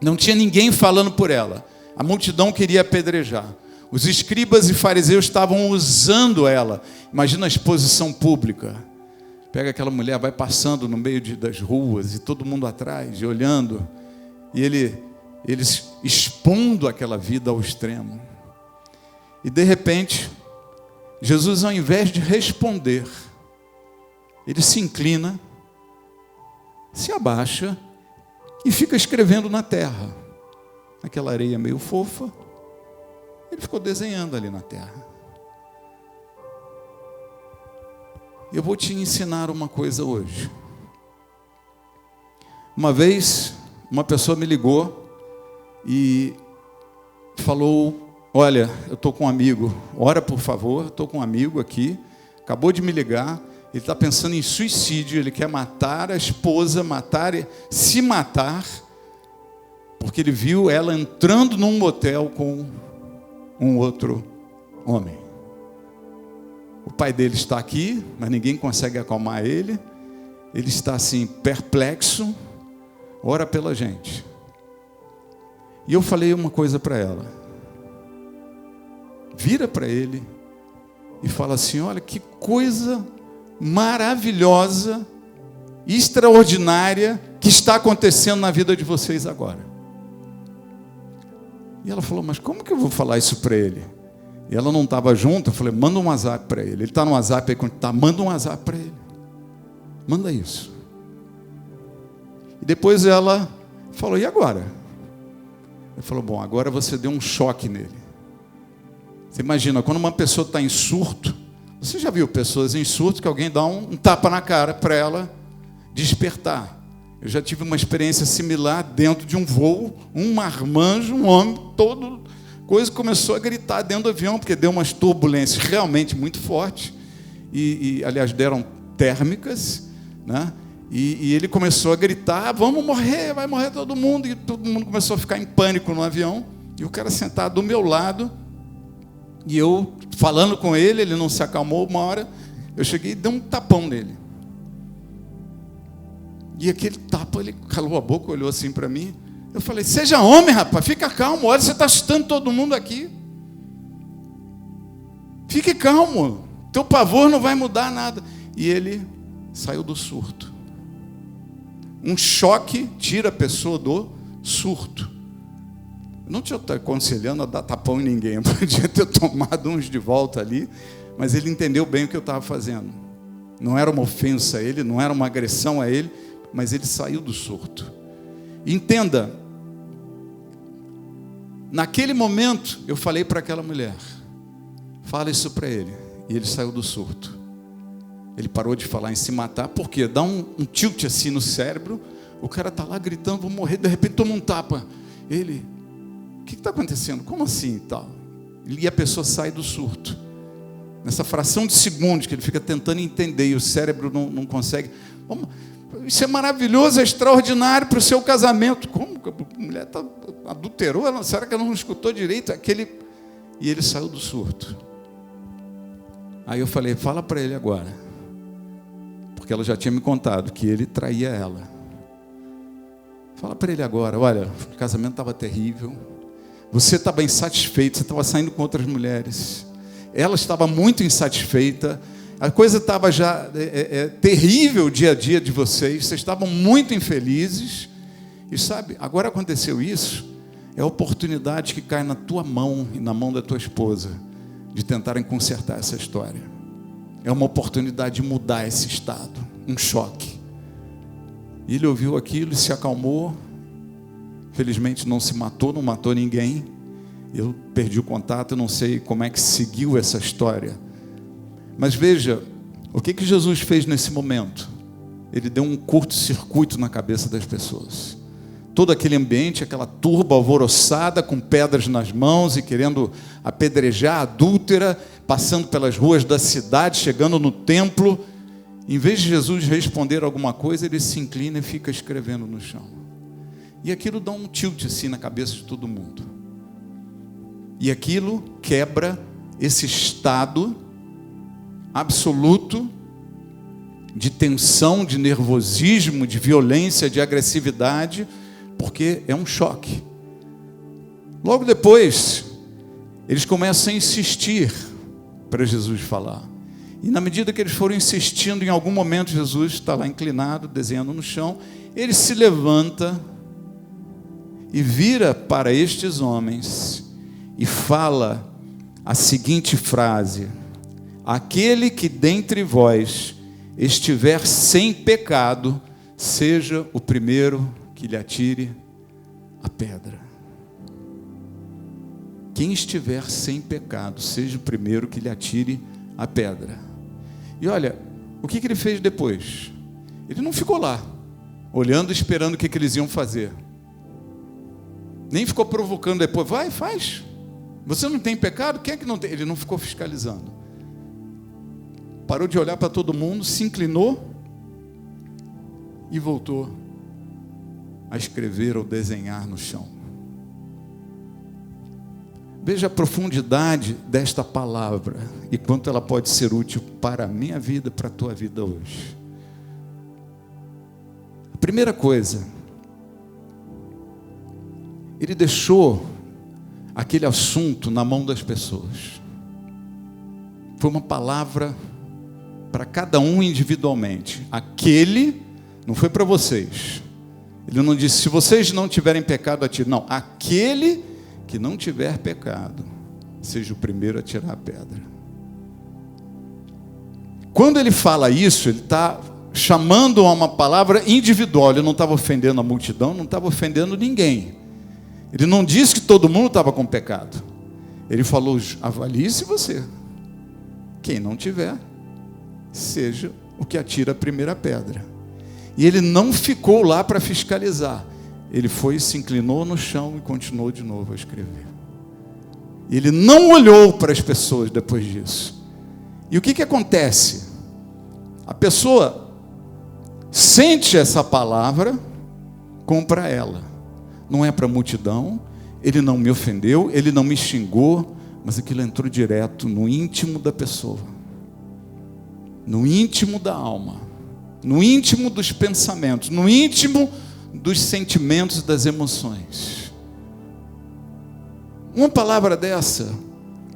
Não tinha ninguém falando por ela. A multidão queria apedrejar. Os escribas e fariseus estavam usando ela. Imagina a exposição pública. Pega aquela mulher, vai passando no meio das ruas, e todo mundo atrás, e olhando. E eles expondo aquela vida ao extremo. E de repente, Jesus, ao invés de responder, ele se inclina, se abaixa e fica escrevendo na terra. Aquela areia meio fofa, ele ficou desenhando ali na terra. Eu vou te ensinar uma coisa hoje. Uma vez, uma pessoa me ligou e falou, olha, eu estou com um amigo, ora por favor, estou com um amigo aqui, acabou de me ligar, ele está pensando em suicídio, ele quer matar a esposa, se matar, porque ele viu ela entrando num motel com um outro homem. O pai dele está aqui, mas ninguém consegue acalmar ele, ele está assim, perplexo, ora pela gente. E eu falei uma coisa para ela, vira para ele e fala assim, olha que coisa maravilhosa, extraordinária, que está acontecendo na vida de vocês agora. E ela falou, mas como que eu vou falar isso para ele? E ela não estava junto, eu falei, manda um WhatsApp para ele. Ele está no WhatsApp aí, quando está, manda um WhatsApp para ele. Manda isso. E depois ela falou, e agora? Ele falou, bom, agora você deu um choque nele. Você imagina, quando uma pessoa está em surto, você já viu pessoas em surto que alguém dá um tapa na cara para ela despertar. Eu já tive uma experiência similar dentro de um voo, um marmanjo, um homem, todo coisa começou a gritar dentro do avião, porque deu umas turbulências realmente muito fortes, e aliás, deram térmicas, né? E ele começou a gritar: vamos morrer, vai morrer todo mundo. E todo mundo começou a ficar em pânico no avião. E o cara sentado do meu lado, e eu falando com ele, ele não se acalmou. Uma hora eu cheguei e dei um tapão nele. E aquele tapa, ele calou a boca, olhou assim para mim. Eu falei: seja homem, rapaz, fica calmo, olha, você está assustando todo mundo aqui. Fique calmo, teu pavor não vai mudar nada. E ele saiu do surto. Um choque tira a pessoa do surto. Eu não te estou aconselhando a dar tapão em ninguém, eu podia ter tomado uns de volta ali, mas ele entendeu bem o que eu estava fazendo. Não era uma ofensa a ele, não era uma agressão a ele, mas ele saiu do surto. Entenda, naquele momento eu falei para aquela mulher: fala isso para ele. E ele saiu do surto. Ele parou de falar em se matar, porque dá um tilt assim no cérebro. O cara está lá gritando: vou morrer, de repente toma um tapa. Ele: o que está acontecendo? Como assim? Tal. E a pessoa sai do surto. Nessa fração de segundos que ele fica tentando entender e o cérebro não consegue. Isso é maravilhoso, é extraordinário para o seu casamento. Como que a mulher adulterou? Será que ela não escutou direito? E ele saiu do surto. Aí eu falei: fala para ele agora. Porque ela já tinha me contado que ele traía ela. Fala para ele agora: olha, o casamento estava terrível. Você estava insatisfeito, você estava saindo com outras mulheres. Ela estava muito insatisfeita. A coisa estava já terrível o dia a dia de vocês. Vocês estavam muito infelizes. E sabe, agora aconteceu isso. É a oportunidade que cai na tua mão e na mão da tua esposa de tentarem consertar essa história. É uma oportunidade de mudar esse estado. Um choque. E ele ouviu aquilo e se acalmou. Felizmente não se matou, não matou ninguém. Eu perdi o contato, não sei como é que seguiu essa história. Mas veja, o que Jesus fez nesse momento? Ele deu um curto-circuito na cabeça das pessoas. Todo aquele ambiente, aquela turba alvoroçada, com pedras nas mãos e querendo apedrejar a adúltera, passando pelas ruas da cidade, chegando no templo. Em vez de Jesus responder alguma coisa, ele se inclina e fica escrevendo no chão. E aquilo dá um tilt assim na cabeça de todo mundo. E aquilo quebra esse estado absoluto de tensão, de nervosismo, de violência, de agressividade, porque é um choque. Logo depois, eles começam a insistir para Jesus falar. E na medida que eles foram insistindo, em algum momento Jesus está lá inclinado, desenhando no chão. Ele se levanta e vira para estes homens e fala a seguinte frase: aquele que dentre vós estiver sem pecado, seja o primeiro que lhe atire a pedra. Quem estiver sem pecado, seja o primeiro que lhe atire a pedra. E olha, o que ele fez depois? Ele não ficou lá, olhando, esperando o que eles iam fazer. Nem ficou provocando depois: vai, faz. Você não tem pecado? Quem é que não tem? Ele não ficou fiscalizando. Parou de olhar para todo mundo, se inclinou e voltou a escrever ou desenhar no chão. Veja a profundidade desta palavra e quanto ela pode ser útil para a minha vida, para a tua vida hoje. A primeira coisa, ele deixou aquele assunto na mão das pessoas. Foi uma palavra para cada um individualmente. Aquele, não foi para vocês. Ele não disse: se vocês não tiverem pecado, atire. Não, aquele que não tiver pecado, seja o primeiro a tirar a pedra. Quando ele fala isso, ele está chamando a uma palavra individual. Ele não estava ofendendo a multidão, não estava ofendendo ninguém. Ele não disse que todo mundo estava com pecado. Ele falou: avalie-se você. Quem não tiver, seja o que atira a primeira pedra. E ele não ficou lá para fiscalizar. Ele foi, se inclinou no chão e continuou de novo a escrever. Ele não olhou para as pessoas depois disso. E o que acontece? A pessoa sente essa palavra, compra ela. Não é para a multidão, ele não me ofendeu, ele não me xingou, mas aquilo entrou direto no íntimo da pessoa, no íntimo da alma, no íntimo dos pensamentos, no íntimo dos sentimentos, das emoções. Uma palavra dessa,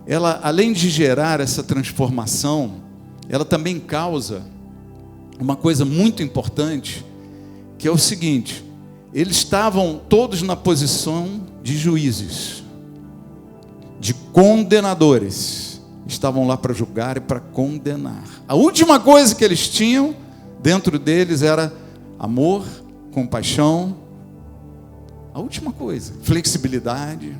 ela, além de gerar essa transformação, ela também causa uma coisa muito importante, que é o seguinte: eles estavam todos na posição de juízes, de condenadores, estavam lá para julgar e para condenar. A última coisa que eles tinham dentro deles era amor, compaixão, a última coisa, flexibilidade.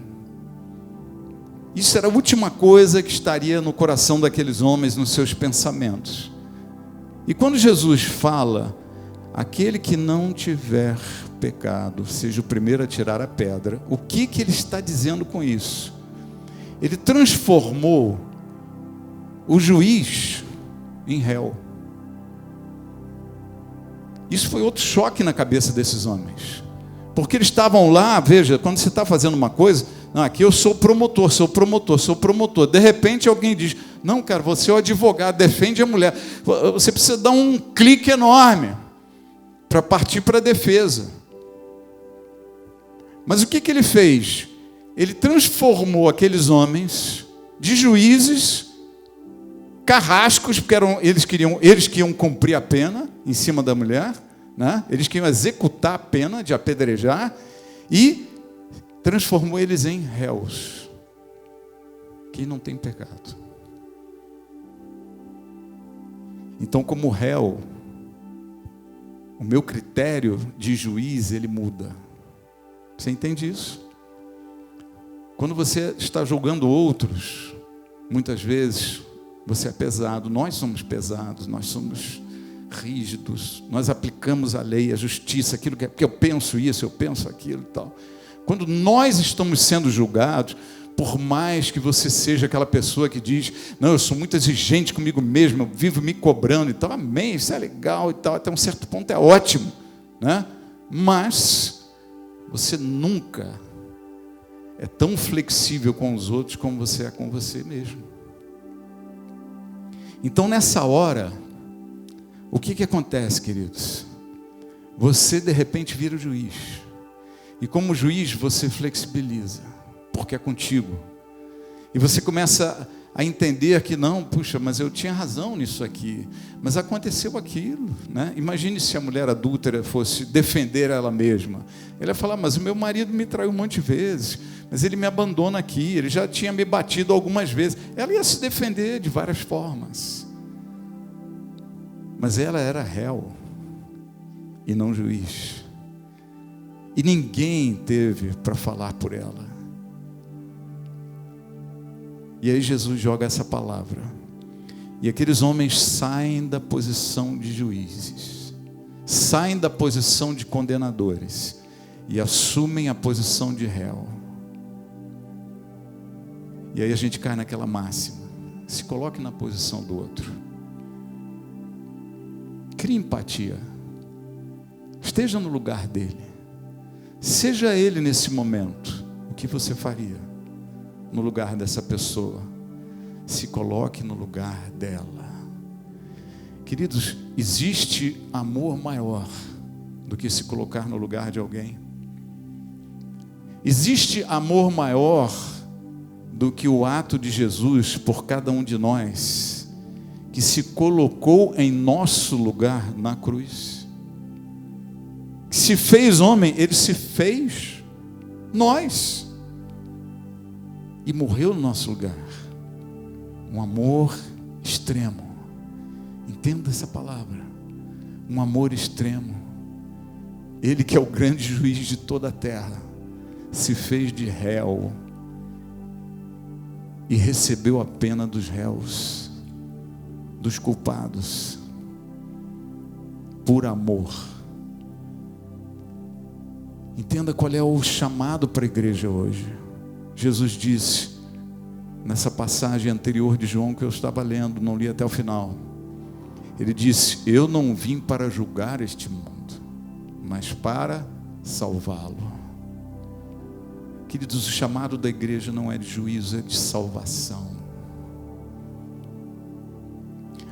Isso era a última coisa que estaria no coração daqueles homens, nos seus pensamentos. E quando Jesus fala, aquele que não tiver pecado, seja o primeiro a tirar a pedra, o que ele está dizendo com isso? Ele transformou o juiz em réu. Isso foi outro choque na cabeça desses homens, porque eles estavam lá, veja, quando você está fazendo uma coisa, não, aqui eu sou promotor, sou promotor, sou promotor. De repente alguém diz, não, cara, você é o advogado, defende a mulher. Você precisa dar um clique enorme para partir para a defesa. Mas o que ele fez? Ele transformou aqueles homens de juízes, carrascos, porque eles que iam cumprir a pena em cima da mulher, né? Eles que iam executar a pena de apedrejar, e transformou eles em réus, que não tem pecado. Então, como réu, o meu critério de juiz, ele muda. Você entende isso? Quando você está julgando outros, muitas vezes você é pesado, nós somos pesados, nós somos rígidos, nós aplicamos a lei, a justiça, aquilo que é, porque eu penso isso, eu penso aquilo e tal. Quando nós estamos sendo julgados, por mais que você seja aquela pessoa que diz, não, eu sou muito exigente comigo mesmo, eu vivo me cobrando e tal, amém, isso é legal e tal, até um certo ponto é ótimo, né? Mas você nunca é tão flexível com os outros como você é com você mesmo. Então, nessa hora, o que acontece, queridos? Você, de repente, vira o juiz. E como juiz, você flexibiliza, porque é contigo. E você começa a entender que não, puxa, mas eu tinha razão nisso aqui, mas aconteceu aquilo, né? Imagine se a mulher adúltera fosse defender ela mesma. Ela ia falar, mas o meu marido me traiu um monte de vezes, mas ele me abandona aqui, ele já tinha me batido algumas vezes. Ela ia se defender de várias formas. Mas ela era réu e não juiz. E ninguém teve para falar por ela. E aí Jesus joga essa palavra. E aqueles homens saem da posição de juízes, saem da posição de condenadores e assumem a posição de réu. E aí a gente cai naquela máxima: se coloque na posição do outro. Crie empatia. Esteja no lugar dele. Seja ele nesse momento. O que você faria no lugar dessa pessoa? Se coloque no lugar dela. Queridos, existe amor maior do que se colocar no lugar de alguém? Existe amor maior do que o ato de Jesus por cada um de nós, que se colocou em nosso lugar na cruz? Que se fez homem, ele se fez nós e morreu no nosso lugar. Um amor extremo. Entenda essa palavra. Um amor extremo. Ele que é o grande juiz de toda a terra se fez de réu e recebeu a pena dos réus, dos culpados, por amor. Entenda qual é o chamado para a igreja hoje. Jesus disse, nessa passagem anterior de João que eu estava lendo, não li até o final, Ele disse: eu não vim para julgar este mundo, mas para salvá-lo. Queridos, o chamado da igreja não é de juízo, é de salvação.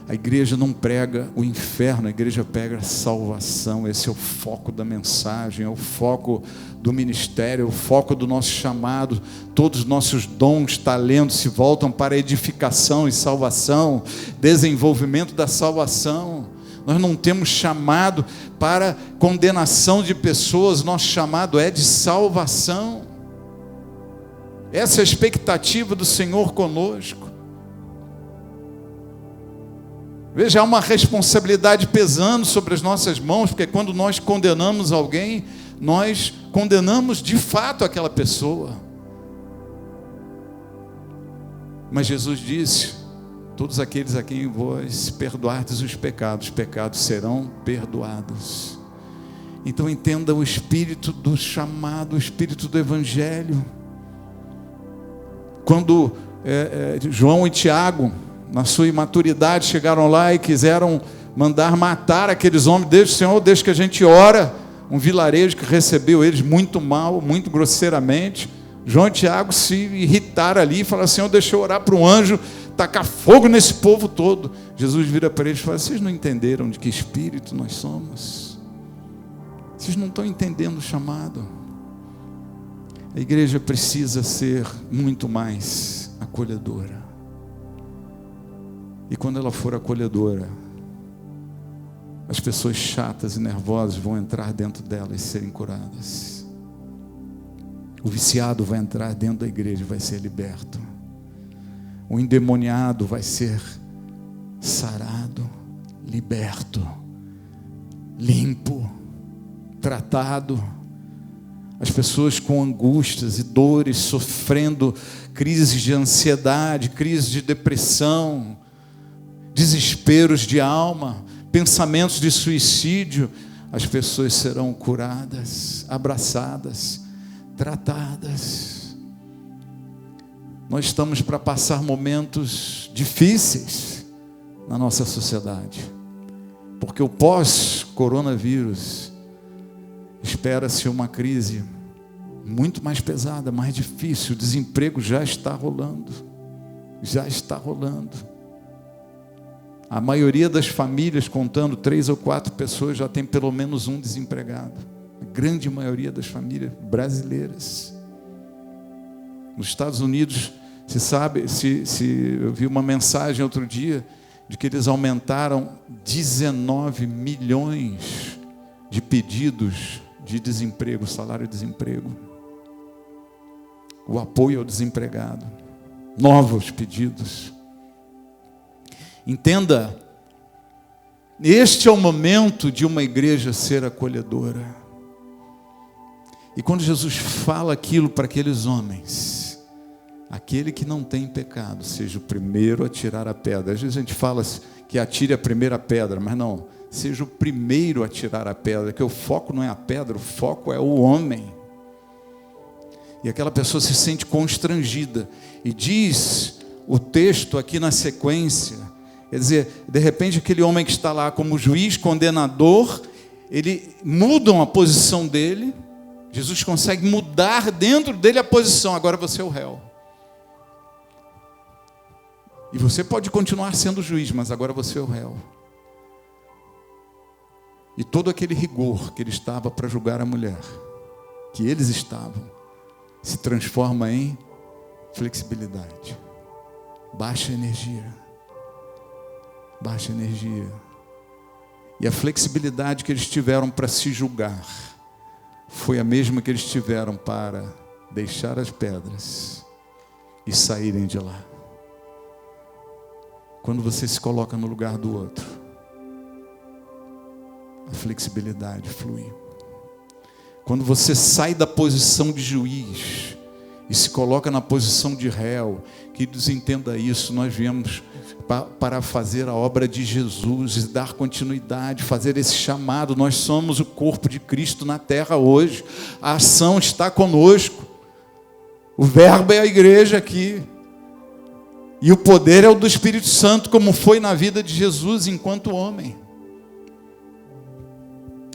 A igreja não prega o inferno, a igreja prega a salvação. Esse é o foco da mensagem, é o foco do ministério, é o foco do nosso chamado. Todos os nossos dons, talentos se voltam para edificação e salvação, desenvolvimento da salvação. Nós não temos chamado para condenação de pessoas, nosso chamado é de salvação. Essa é a expectativa do Senhor conosco. Veja, há uma responsabilidade pesando sobre as nossas mãos, porque quando nós condenamos alguém, nós condenamos de fato aquela pessoa. Mas Jesus disse: todos aqueles a quem vós perdoardes os pecados serão perdoados. Então entenda o espírito do chamado, o espírito do evangelho. Quando João e Tiago, na sua imaturidade, chegaram lá e quiseram mandar matar aqueles homens, deixa, Senhor, deixa que a gente ora. Um vilarejo que recebeu eles muito mal, muito grosseiramente. João e Tiago se irritaram ali e falaram: Senhor, deixa eu orar para um anjo tacar fogo nesse povo todo. Jesus vira para eles e fala: vocês não entenderam de que espírito nós somos? Vocês não estão entendendo o chamado. A igreja precisa ser muito mais acolhedora. E quando ela for acolhedora, as pessoas chatas e nervosas vão entrar dentro dela e serem curadas. O viciado vai entrar dentro da igreja e vai ser liberto. O endemoniado vai ser sarado, liberto, limpo, tratado. As pessoas com angústias e dores, sofrendo crises de ansiedade, crises de depressão, desesperos de alma, pensamentos de suicídio, as pessoas serão curadas, abraçadas, tratadas. Nós estamos para passar momentos difíceis na nossa sociedade, porque o pós-coronavírus espera-se uma crise muito mais pesada, mais difícil. O desemprego já está rolando, já está rolando. A maioria das famílias, contando 3 ou 4 pessoas, já tem pelo menos um desempregado. A grande maioria das famílias brasileiras. Nos Estados Unidos, se sabe, eu vi uma mensagem outro dia, de que eles aumentaram 19 milhões de pedidos de desemprego, salário-desemprego. O apoio ao desempregado. Novos pedidos. Entenda, este é o momento de uma igreja ser acolhedora. E quando Jesus fala aquilo para aqueles homens: aquele que não tem pecado, seja o primeiro a tirar a pedra. Às vezes a gente fala que atire a primeira pedra, mas não, seja o primeiro a tirar a pedra, que o foco não é a pedra, o foco é o homem. E aquela pessoa se sente constrangida. E diz o texto aqui na sequência, quer dizer, de repente aquele homem que está lá como juiz, condenador, ele muda a posição dele. Jesus consegue mudar dentro dele a posição. Agora você é o réu. E você pode continuar sendo juiz, mas agora você é o réu. E todo aquele rigor que ele estava para julgar a mulher, que eles estavam, se transforma em flexibilidade. Baixa energia. Baixa energia. E a flexibilidade que eles tiveram para se julgar foi a mesma que eles tiveram para deixar as pedras e saírem de lá. Quando você se coloca no lugar do outro, a flexibilidade flui. Quando você sai da posição de juiz e se coloca na posição de réu, queridos, entenda isso, nós viemos para fazer a obra de Jesus e dar continuidade, fazer esse chamado. Nós somos o corpo de Cristo na terra hoje. A ação está conosco. O verbo é a igreja aqui. E o poder é o do Espírito Santo, como foi na vida de Jesus enquanto homem.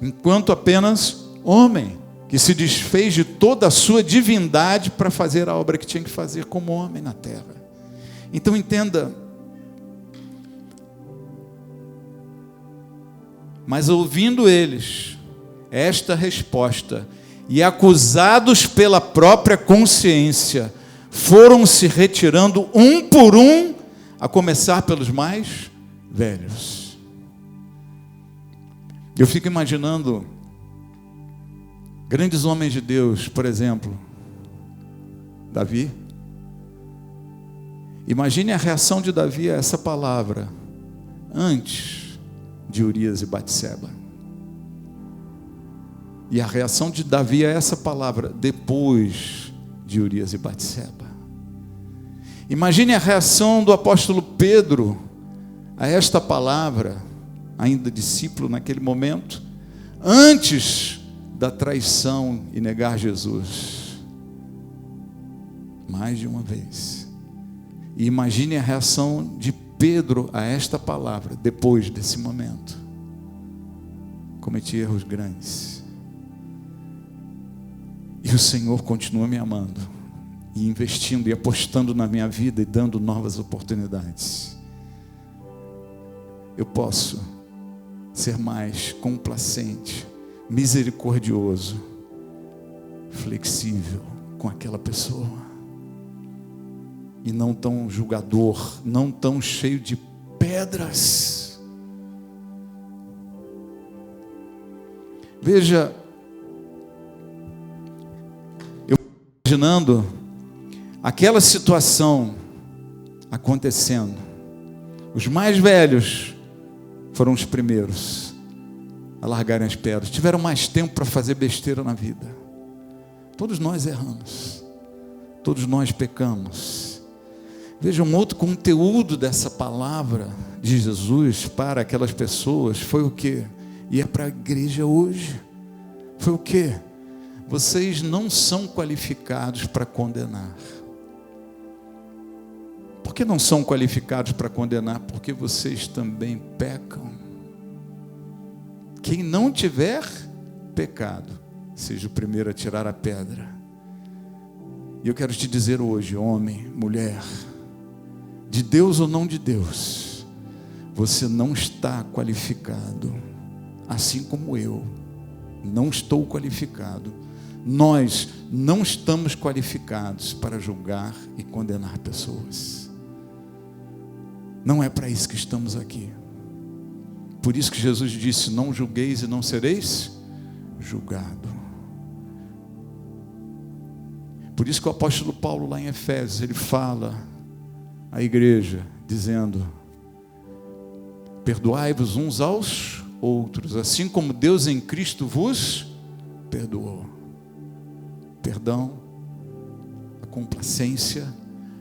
Enquanto apenas homem, que se desfez de toda a sua divindade para fazer a obra que tinha que fazer como homem na terra. Então entenda, mas ouvindo eles esta resposta, e acusados pela própria consciência, foram se retirando um por um, a começar pelos mais velhos. Eu fico imaginando grandes homens de Deus, por exemplo, Davi. Imagine a reação de Davi a essa palavra antes de Urias e Batseba. E a reação de Davi a essa palavra depois de Urias e Batseba. Imagine a reação do apóstolo Pedro a esta palavra, ainda discípulo naquele momento, antes da traição e negar Jesus. Mais de uma vez. E imagine a reação de Pedro a esta palavra, depois desse momento. Cometi erros grandes. E o Senhor continua me amando, e investindo, e apostando na minha vida, e dando novas oportunidades. Eu posso ser mais complacente, misericordioso, flexível com aquela pessoa, e não tão julgador, não tão cheio de pedras. Veja, eu imaginando aquela situação acontecendo. Os mais velhos foram os primeiros a largarem as pedras. Tiveram mais tempo para fazer besteira na vida. Todos nós erramos. Todos nós pecamos. Veja, um outro conteúdo dessa palavra de Jesus para aquelas pessoas foi o quê? E é para a igreja hoje. Foi o quê? Vocês não são qualificados para condenar. Por que não são qualificados para condenar? Porque vocês também pecam. Quem não tiver pecado, seja o primeiro a tirar a pedra. E eu quero te dizer hoje, homem, mulher, de Deus ou não de Deus, você não está qualificado, assim como eu não estou qualificado. Nós não estamos qualificados para julgar e condenar pessoas. Não é para isso que estamos aqui. Por isso que Jesus disse: não julgueis e não sereis julgado. Por isso que o apóstolo Paulo lá em Efésios, ele fala à igreja, dizendo: perdoai-vos uns aos outros, assim como Deus em Cristo vos perdoou. Perdão, a complacência,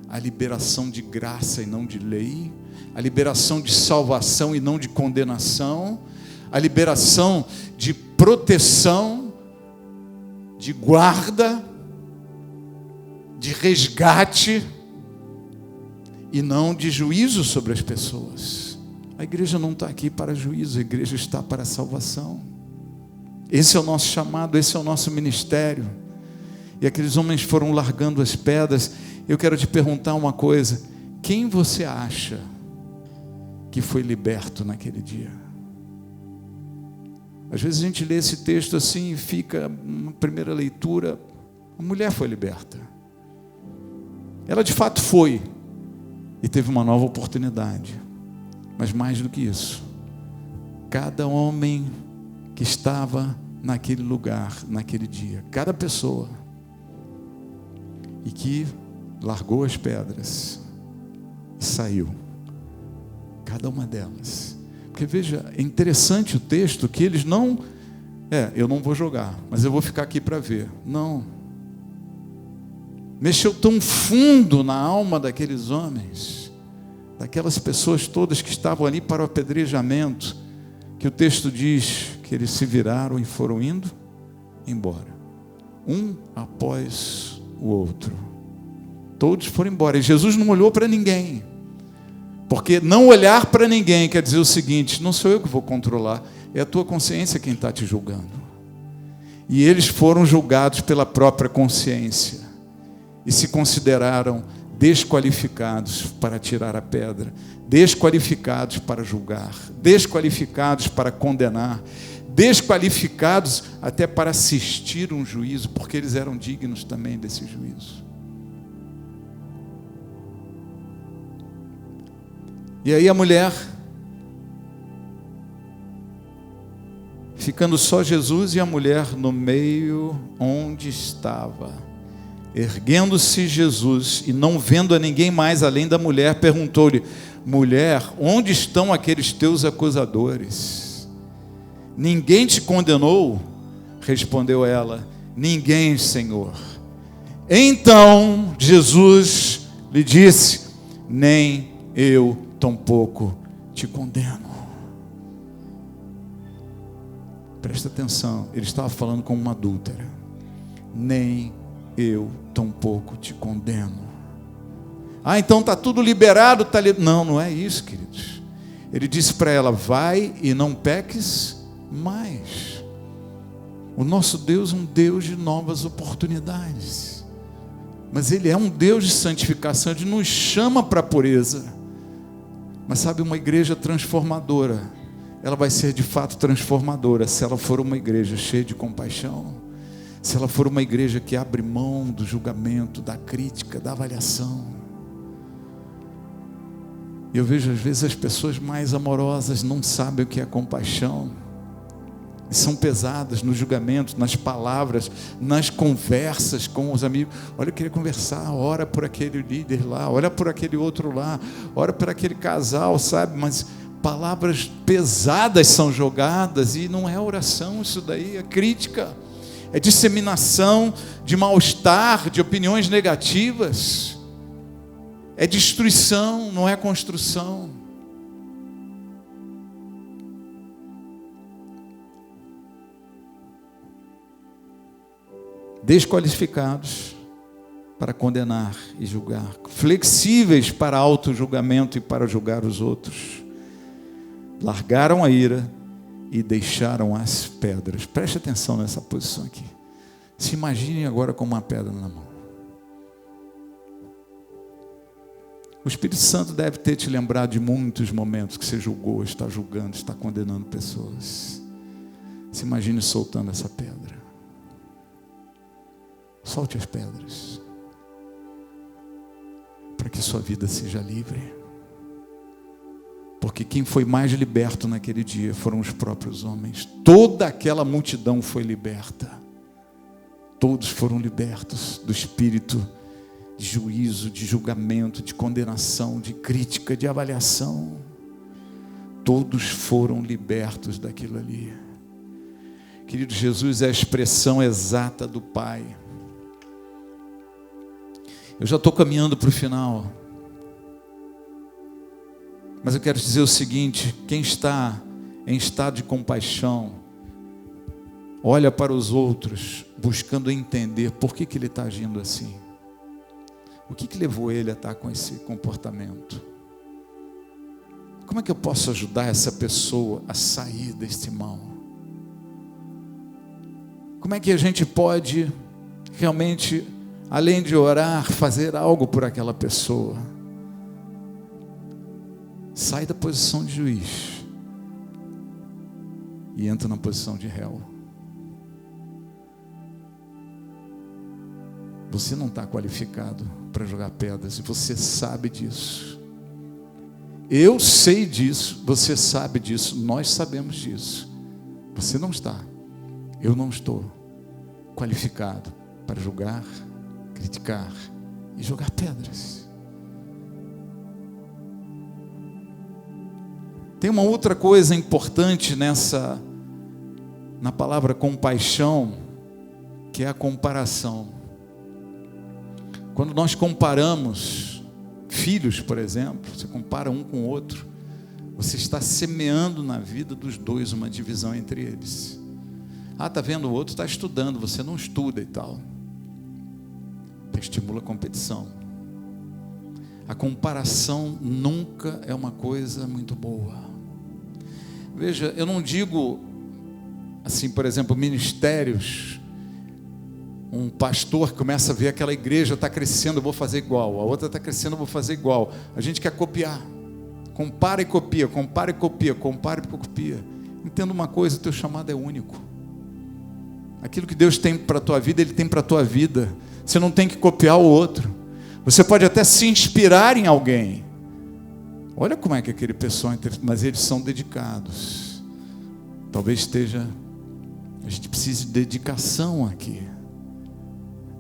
a liberação de graça e não de lei, a liberação de salvação e não de condenação, a liberação de proteção, de guarda, de resgate e não de juízo sobre as pessoas. A igreja não está aqui para juízo, a igreja está para salvação. Esse é o nosso chamado, esse é o nosso ministério. E aqueles homens foram largando as pedras. Eu quero te perguntar uma coisa: quem você acha que foi liberto naquele dia? Às vezes a gente lê esse texto assim e fica, uma primeira leitura, a mulher foi liberta. Ela de fato foi e teve uma nova oportunidade. Mas mais do que isso, cada homem que estava naquele lugar, naquele dia, cada pessoa, e que largou as pedras e saiu, cada uma delas. Porque veja, é interessante o texto que eles não, eu não vou jogar, mas eu vou ficar aqui para ver. Não. Mexeu tão fundo na alma daqueles homens, daquelas pessoas todas que estavam ali para o apedrejamento, que o texto diz que eles se viraram e foram indo embora, um após o outro. Todos foram embora, e Jesus não olhou para ninguém. Porque não olhar para ninguém quer dizer o seguinte: não sou eu que vou controlar, é a tua consciência quem está te julgando. E eles foram julgados pela própria consciência e se consideraram desqualificados para tirar a pedra, desqualificados para julgar, desqualificados para condenar, desqualificados até para assistir um juízo, porque eles eram dignos também desse juízo. E aí a mulher, ficando só Jesus e a mulher no meio onde estava. Erguendo-se Jesus e não vendo a ninguém mais além da mulher, perguntou-lhe: mulher, onde estão aqueles teus acusadores? Ninguém te condenou? Respondeu ela: ninguém, Senhor. Então Jesus lhe disse: nem eu tampouco te condeno. Presta atenção, ele estava falando com uma adúltera. Nem eu tampouco te condeno. Então está tudo liberado, Não, não é isso, queridos. Ele disse para ela: vai e não peques mais. O nosso Deus é um Deus de novas oportunidades, mas Ele é um Deus de santificação. Ele nos chama para a pureza. Mas sabe, uma igreja transformadora, ela vai ser de fato transformadora se ela for uma igreja cheia de compaixão, se ela for uma igreja que abre mão do julgamento, da crítica, da avaliação. E eu vejo às vezes as pessoas mais amorosas não sabem o que é compaixão, e são pesadas no julgamento, nas palavras, nas conversas com os amigos. Olha, eu queria conversar, ora por aquele líder lá, ora por aquele outro lá, ora por aquele casal, sabe? Mas palavras pesadas são jogadas, e não é oração isso daí, é crítica, é disseminação de mal-estar, de opiniões negativas, é destruição, não é construção. Desqualificados para condenar e julgar, flexíveis para auto-julgamento e para julgar os outros, largaram a ira e deixaram as pedras. Preste atenção nessa posição aqui. Se imaginem agora com uma pedra na mão. O Espírito Santo deve ter te lembrado de muitos momentos que você julgou, está julgando, está condenando pessoas. Se imagine soltando essa pedra. Solte as pedras, para que sua vida seja livre. Porque quem foi mais liberto naquele dia foram os próprios homens. Toda aquela multidão foi liberta. Todos foram libertos do espírito de juízo, de julgamento, de condenação, de crítica, de avaliação. Todos foram libertos daquilo ali. Querido, Jesus é a expressão exata do Pai. Eu já estou caminhando para o final, mas eu quero dizer o seguinte: quem está em estado de compaixão, olha para os outros, buscando entender por que ele está agindo assim. O que levou ele a estar com esse comportamento? Como é que eu posso ajudar essa pessoa a sair desse mal? Como é que a gente pode realmente, além de orar, fazer algo por aquela pessoa? Sai da posição de juiz e entra na posição de réu. Você não está qualificado para jogar pedras, e você sabe disso. Eu sei disso, você sabe disso, nós sabemos disso. Você não está, eu não estou qualificado para julgar, criticar e jogar pedras. Tem uma outra coisa importante na palavra compaixão, que é a comparação. Quando nós comparamos filhos, por exemplo, você compara um com o outro, você está semeando na vida dos dois uma divisão entre eles. Está vendo, o outro está estudando, você não estuda e tal. Estimula a competição. A comparação nunca é uma coisa muito boa. Veja, eu não digo assim, por exemplo, ministérios. Um pastor começa a ver aquela igreja está crescendo, eu vou fazer igual. A outra está crescendo, eu vou fazer igual. A gente quer copiar. Compara e copia, compara e copia, compara e copia. Entenda uma coisa, o teu chamado é único. Aquilo que Deus tem para a tua vida, Ele tem para a tua vida. Você não tem que copiar o outro. Você pode até se inspirar em alguém. Olha como é que aquele pessoal, mas eles são dedicados. Talvez a gente precise de dedicação aqui.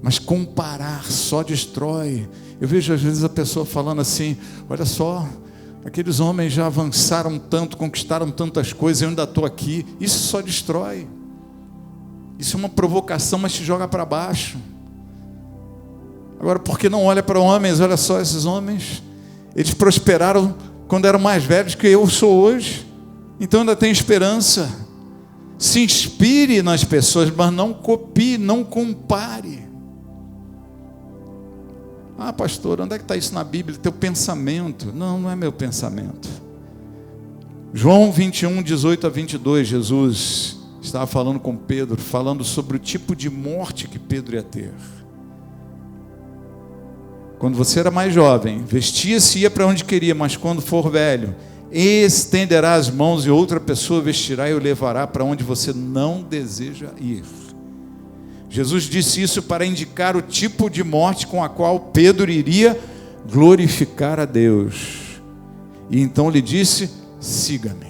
Mas comparar só destrói. Eu vejo às vezes a pessoa falando assim, olha só, aqueles homens já avançaram tanto, conquistaram tantas coisas, eu ainda estou aqui. Isso só destrói. Isso é uma provocação, mas te joga para baixo. Agora, porque não olha para homens? Olha só, esses homens, eles prosperaram quando eram mais velhos que eu sou hoje. Então ainda tem esperança. Se inspire nas pessoas, mas não copie, não compare. Ah, pastor, onde é que está isso na Bíblia? Teu pensamento. Não, não é meu pensamento. João 21, 18 a 22, Jesus estava falando com Pedro, falando sobre o tipo de morte que Pedro ia ter. Quando você era mais jovem, vestia-se e ia para onde queria, mas quando for velho, estenderá as mãos e outra pessoa vestirá e o levará para onde você não deseja ir. Jesus disse isso para indicar o tipo de morte com a qual Pedro iria glorificar a Deus. E então lhe disse, siga-me.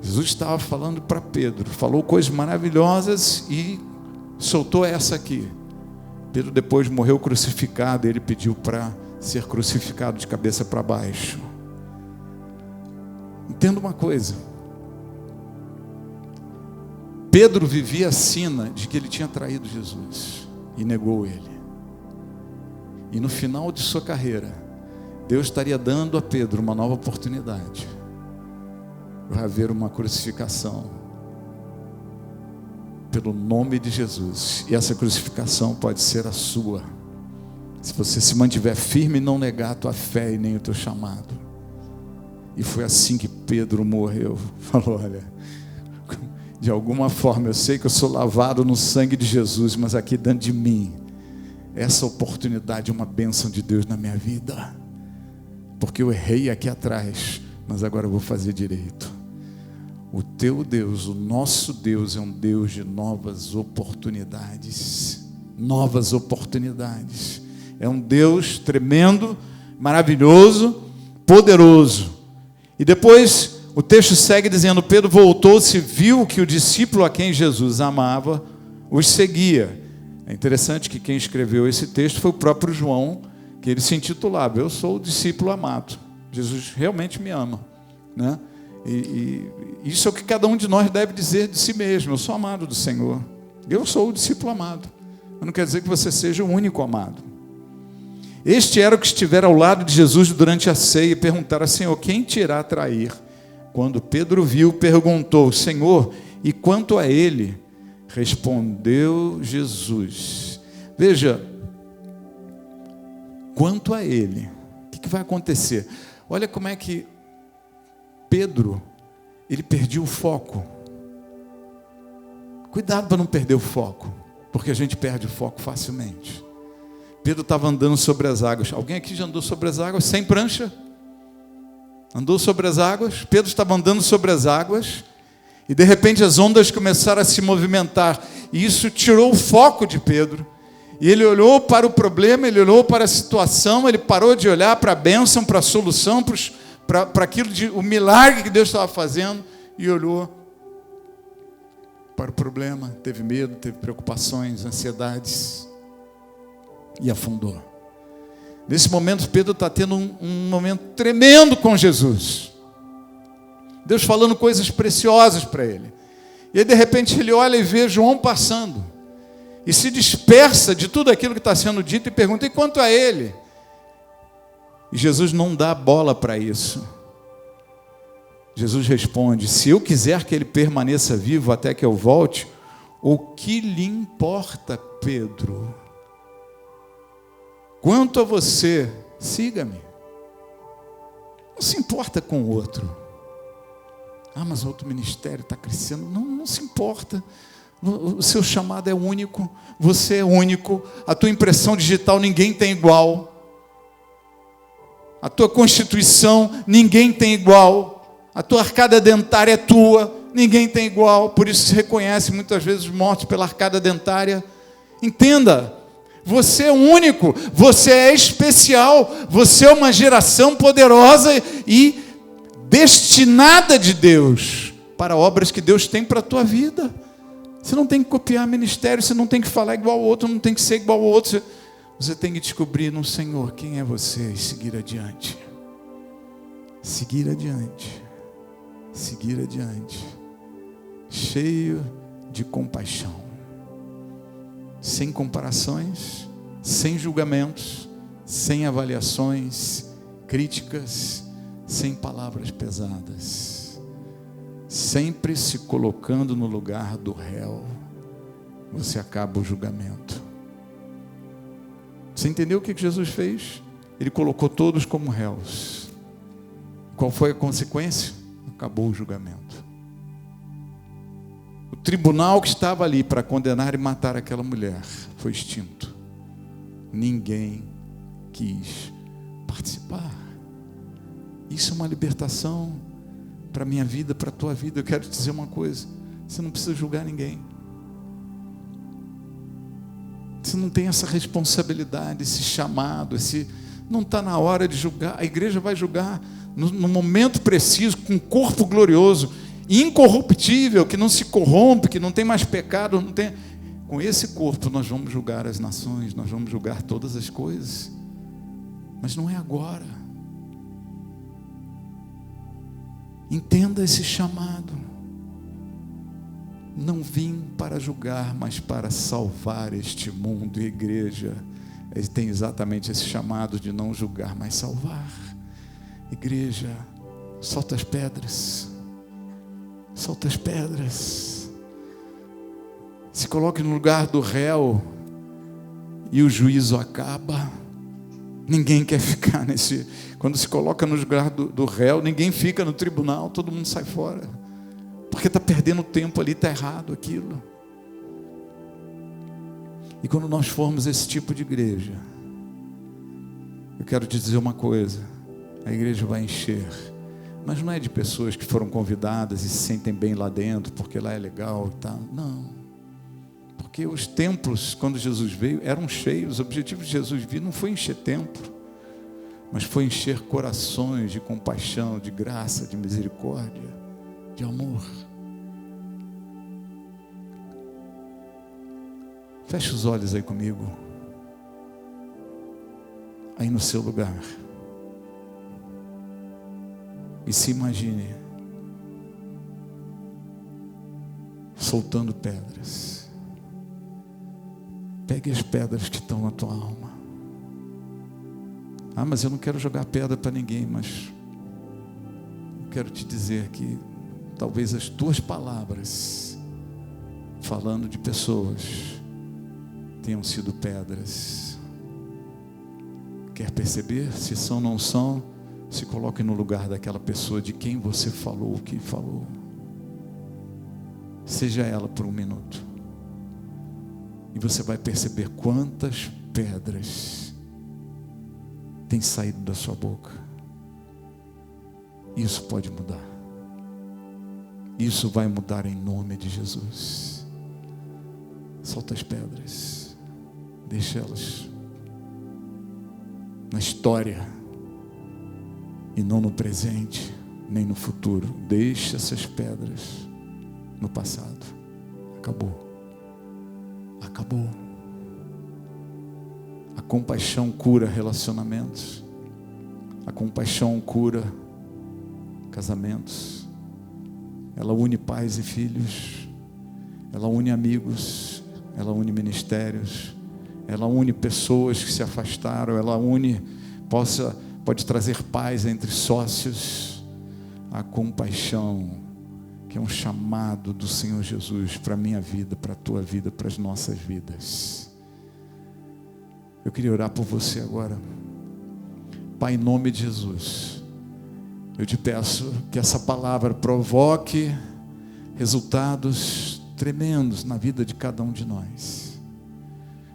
Jesus estava falando para Pedro, falou coisas maravilhosas e soltou essa aqui. Pedro depois morreu crucificado, ele pediu para ser crucificado de cabeça para baixo. Entenda uma coisa. Pedro vivia a sina de que ele tinha traído Jesus e negou ele. E no final de sua carreira, Deus estaria dando a Pedro uma nova oportunidade. Vai haver uma crucificação pelo nome de Jesus. E essa crucificação pode ser a sua, se você se mantiver firme e não negar a tua fé e nem o teu chamado. E foi assim que Pedro morreu. Falou, olha, de alguma forma eu sei que eu sou lavado no sangue de Jesus, mas aqui dentro de mim, essa oportunidade é uma bênção de Deus na minha vida, porque eu errei aqui atrás, mas agora eu vou fazer direito. O teu Deus, o nosso Deus é um Deus de novas oportunidades. Novas oportunidades. É um Deus tremendo, maravilhoso, poderoso. E depois o texto segue dizendo, Pedro voltou-se e viu que o discípulo a quem Jesus amava os seguia. É interessante que quem escreveu esse texto foi o próprio João, que ele se intitulava, eu sou o discípulo amado. Jesus realmente me ama, né? E isso é o que cada um de nós deve dizer de si mesmo, eu sou amado do Senhor, eu sou o discípulo amado, mas não quer dizer que você seja o único amado. Este era o que estivera ao lado de Jesus durante a ceia e perguntara, Senhor, quem te irá trair? Quando Pedro viu, perguntou, Senhor, e quanto a ele? Respondeu Jesus. Veja, quanto a ele, o que vai acontecer? Olha como é que Pedro, ele perdeu o foco. Cuidado para não perder o foco, porque a gente perde o foco facilmente. Pedro estava andando sobre as águas. Alguém aqui já andou sobre as águas sem prancha? Andou sobre as águas? Pedro estava andando sobre as águas e de repente as ondas começaram a se movimentar e isso tirou o foco de Pedro. E ele olhou para o problema, ele olhou para a situação, ele parou de olhar para a bênção, para a solução, para aquilo, o milagre que Deus estava fazendo, e olhou para o problema, teve medo, teve preocupações, ansiedades, e afundou. Nesse momento, Pedro está tendo um momento tremendo com Jesus. Deus falando coisas preciosas para ele. E aí, de repente, ele olha e vê João passando, e se dispersa de tudo aquilo que está sendo dito, e pergunta, e quanto a ele? E Jesus não dá bola para isso. Jesus responde, se eu quiser que ele permaneça vivo até que eu volte, o que lhe importa, Pedro? Quanto a você, Siga-me. Não se importa com o outro. Ah, mas o outro ministério está crescendo. Não se importa. O seu chamado é único. Você é único. A tua impressão digital ninguém tem igual. A tua constituição ninguém tem igual. A tua arcada dentária é tua. Ninguém tem igual. Por isso se reconhece muitas vezes os mortos pela arcada dentária. Entenda. Você é único, você é especial, você é uma geração poderosa e destinada de Deus para obras que Deus tem para a tua vida. Você não tem que copiar ministério, você não tem que falar igual ao outro, não tem que ser igual ao outro. Você tem que descobrir no Senhor quem é você e seguir adiante. Seguir adiante. Seguir adiante. Cheio de compaixão. Sem comparações, sem julgamentos, sem avaliações críticas, sem palavras pesadas, sempre se colocando no lugar do réu, você acaba o julgamento. Você entendeu o que Jesus fez? Ele colocou todos como réus. Qual foi a consequência? Acabou o julgamento. O tribunal que estava ali para condenar e matar aquela mulher foi extinto. Ninguém quis participar. Isso é uma libertação para a minha vida, para a tua vida. Eu quero te dizer uma coisa: você não precisa julgar ninguém. Você não tem essa responsabilidade, esse chamado, não está na hora de julgar. A igreja vai julgar no momento preciso, com um corpo glorioso, incorruptível, que não se corrompe, que não tem mais pecado, não tem. Com esse corpo nós vamos julgar as nações, nós vamos julgar todas as coisas, mas não é agora. Entenda esse chamado. Não vim para julgar, mas para salvar este mundo. E a igreja tem exatamente esse chamado de não julgar, mas salvar. Igreja, solta as pedras. Solta as pedras. Se coloque no lugar do réu e o juízo acaba. Ninguém quer ficar nesse. Quando se coloca no lugar do réu, ninguém fica no tribunal, todo mundo sai fora. Porque está perdendo tempo ali, está errado aquilo. E quando nós formos esse tipo de igreja, eu quero te dizer uma coisa: a igreja vai encher. Mas não é de pessoas que foram convidadas e se sentem bem lá dentro, porque lá é legal e tal. Não. Porque os templos, quando Jesus veio, eram cheios. O objetivo de Jesus vir não foi encher templo, mas foi encher corações de compaixão, de graça, de misericórdia, de amor. Feche os olhos aí comigo. Aí no seu lugar. E se imagine soltando pedras. Pegue as pedras que estão na tua alma. Ah, mas eu não quero jogar pedra para ninguém, mas eu quero te dizer que talvez as tuas palavras, falando de pessoas, tenham sido pedras. Quer perceber se são ou não são? Se coloque no lugar daquela pessoa de quem você falou o que falou. Seja ela por um minuto. E você vai perceber quantas pedras têm saído da sua boca. Isso pode mudar. Isso vai mudar em nome de Jesus. Solta as pedras. Deixa elas na história. E não no presente, nem no futuro. Deixe essas pedras no passado. Acabou. Acabou. A compaixão cura relacionamentos. A compaixão cura casamentos. Ela une pais e filhos. Ela une amigos. Ela une ministérios. Ela une pessoas que se afastaram. Ela une, pode trazer paz entre sócios. A compaixão, que é um chamado do Senhor Jesus para a minha vida, para a tua vida, para as nossas vidas. Eu queria orar por você agora. Pai, em nome de Jesus, eu te peço que essa palavra provoque resultados tremendos na vida de cada um de nós.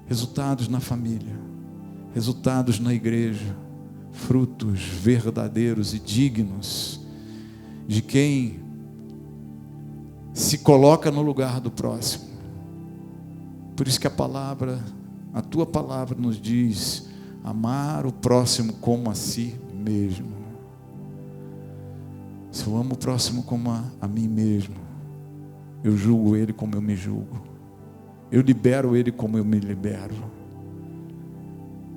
Resultados na família, resultados na igreja, frutos verdadeiros e dignos de quem se coloca no lugar do próximo. Por isso que a tua palavra nos diz: amar o próximo como a si mesmo. Se eu amo o próximo como a mim mesmo, eu julgo ele como eu me julgo, eu libero ele como eu me libero,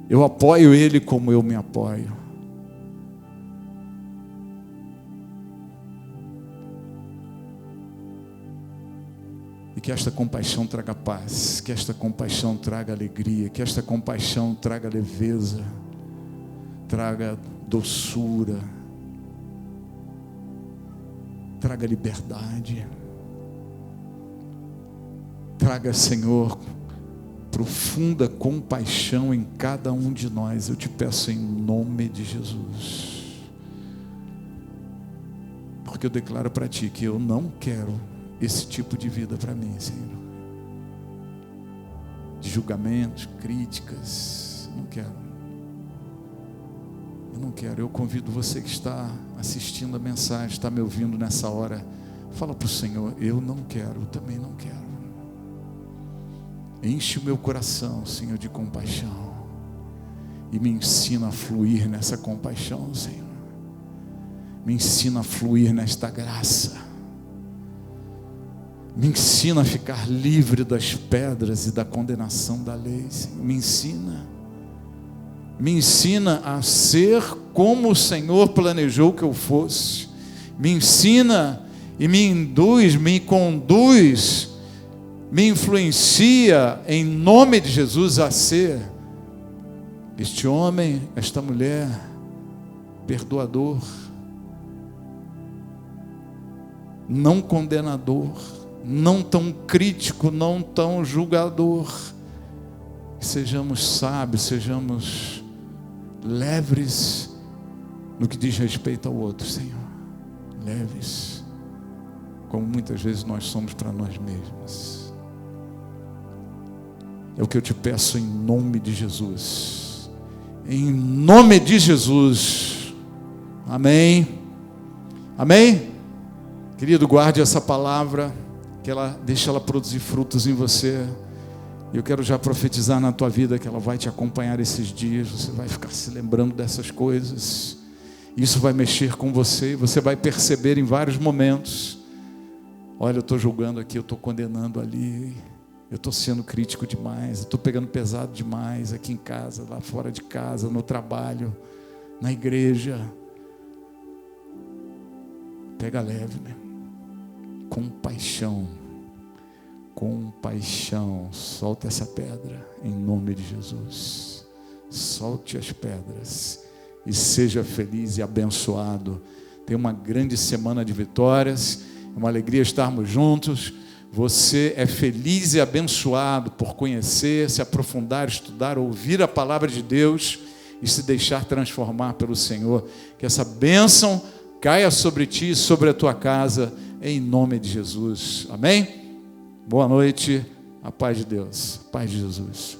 eu apoio ele como eu me apoio. E que esta compaixão traga paz, que esta compaixão traga alegria, que esta compaixão traga leveza, traga doçura, traga liberdade. Traga, Senhor, profunda compaixão em cada um de nós. Eu te peço em nome de Jesus. Porque eu declaro para ti que eu não quero esse tipo de vida para mim, Senhor. De julgamentos, críticas. Não quero. Eu não quero. Eu convido você que está assistindo a mensagem, está me ouvindo nessa hora. Fala para o Senhor: eu não quero, eu também não quero. Enche o meu coração, Senhor, de compaixão. E me ensina a fluir nessa compaixão, Senhor. Me ensina a fluir nesta graça. Me ensina a ficar livre das pedras e da condenação da lei, Senhor. Me ensina a ser como o Senhor planejou que eu fosse. Me ensina e me induz, me conduz, me influencia em nome de Jesus a ser este homem, esta mulher perdoador, não condenador, não tão crítico, não tão julgador. Que sejamos sábios, sejamos leves no que diz respeito ao outro, Senhor. Leves, como muitas vezes nós somos para nós mesmos. É o que eu te peço em nome de Jesus. Em nome de Jesus. Amém. Amém. Querido, guarde essa palavra, que deixa ela produzir frutos em você. Eu quero já profetizar na tua vida que ela vai te acompanhar esses dias. Você vai ficar se lembrando dessas coisas. Isso vai mexer com você. Você vai perceber em vários momentos: olha, eu estou julgando aqui, eu estou condenando ali, eu estou sendo crítico demais, eu estou pegando pesado demais aqui em casa, lá fora de casa, no trabalho, na igreja. Pega leve, né? Compaixão. Compaixão. Solta essa pedra em nome de Jesus. Solte as pedras e seja feliz e abençoado. Tenha uma grande semana de vitórias. É uma alegria estarmos juntos. Você é feliz e abençoado por conhecer, se aprofundar, estudar, ouvir a palavra de Deus e se deixar transformar pelo Senhor. Que essa bênção caia sobre ti e sobre a tua casa, em nome de Jesus. Amém? Boa noite, a paz de Deus, a paz de Jesus.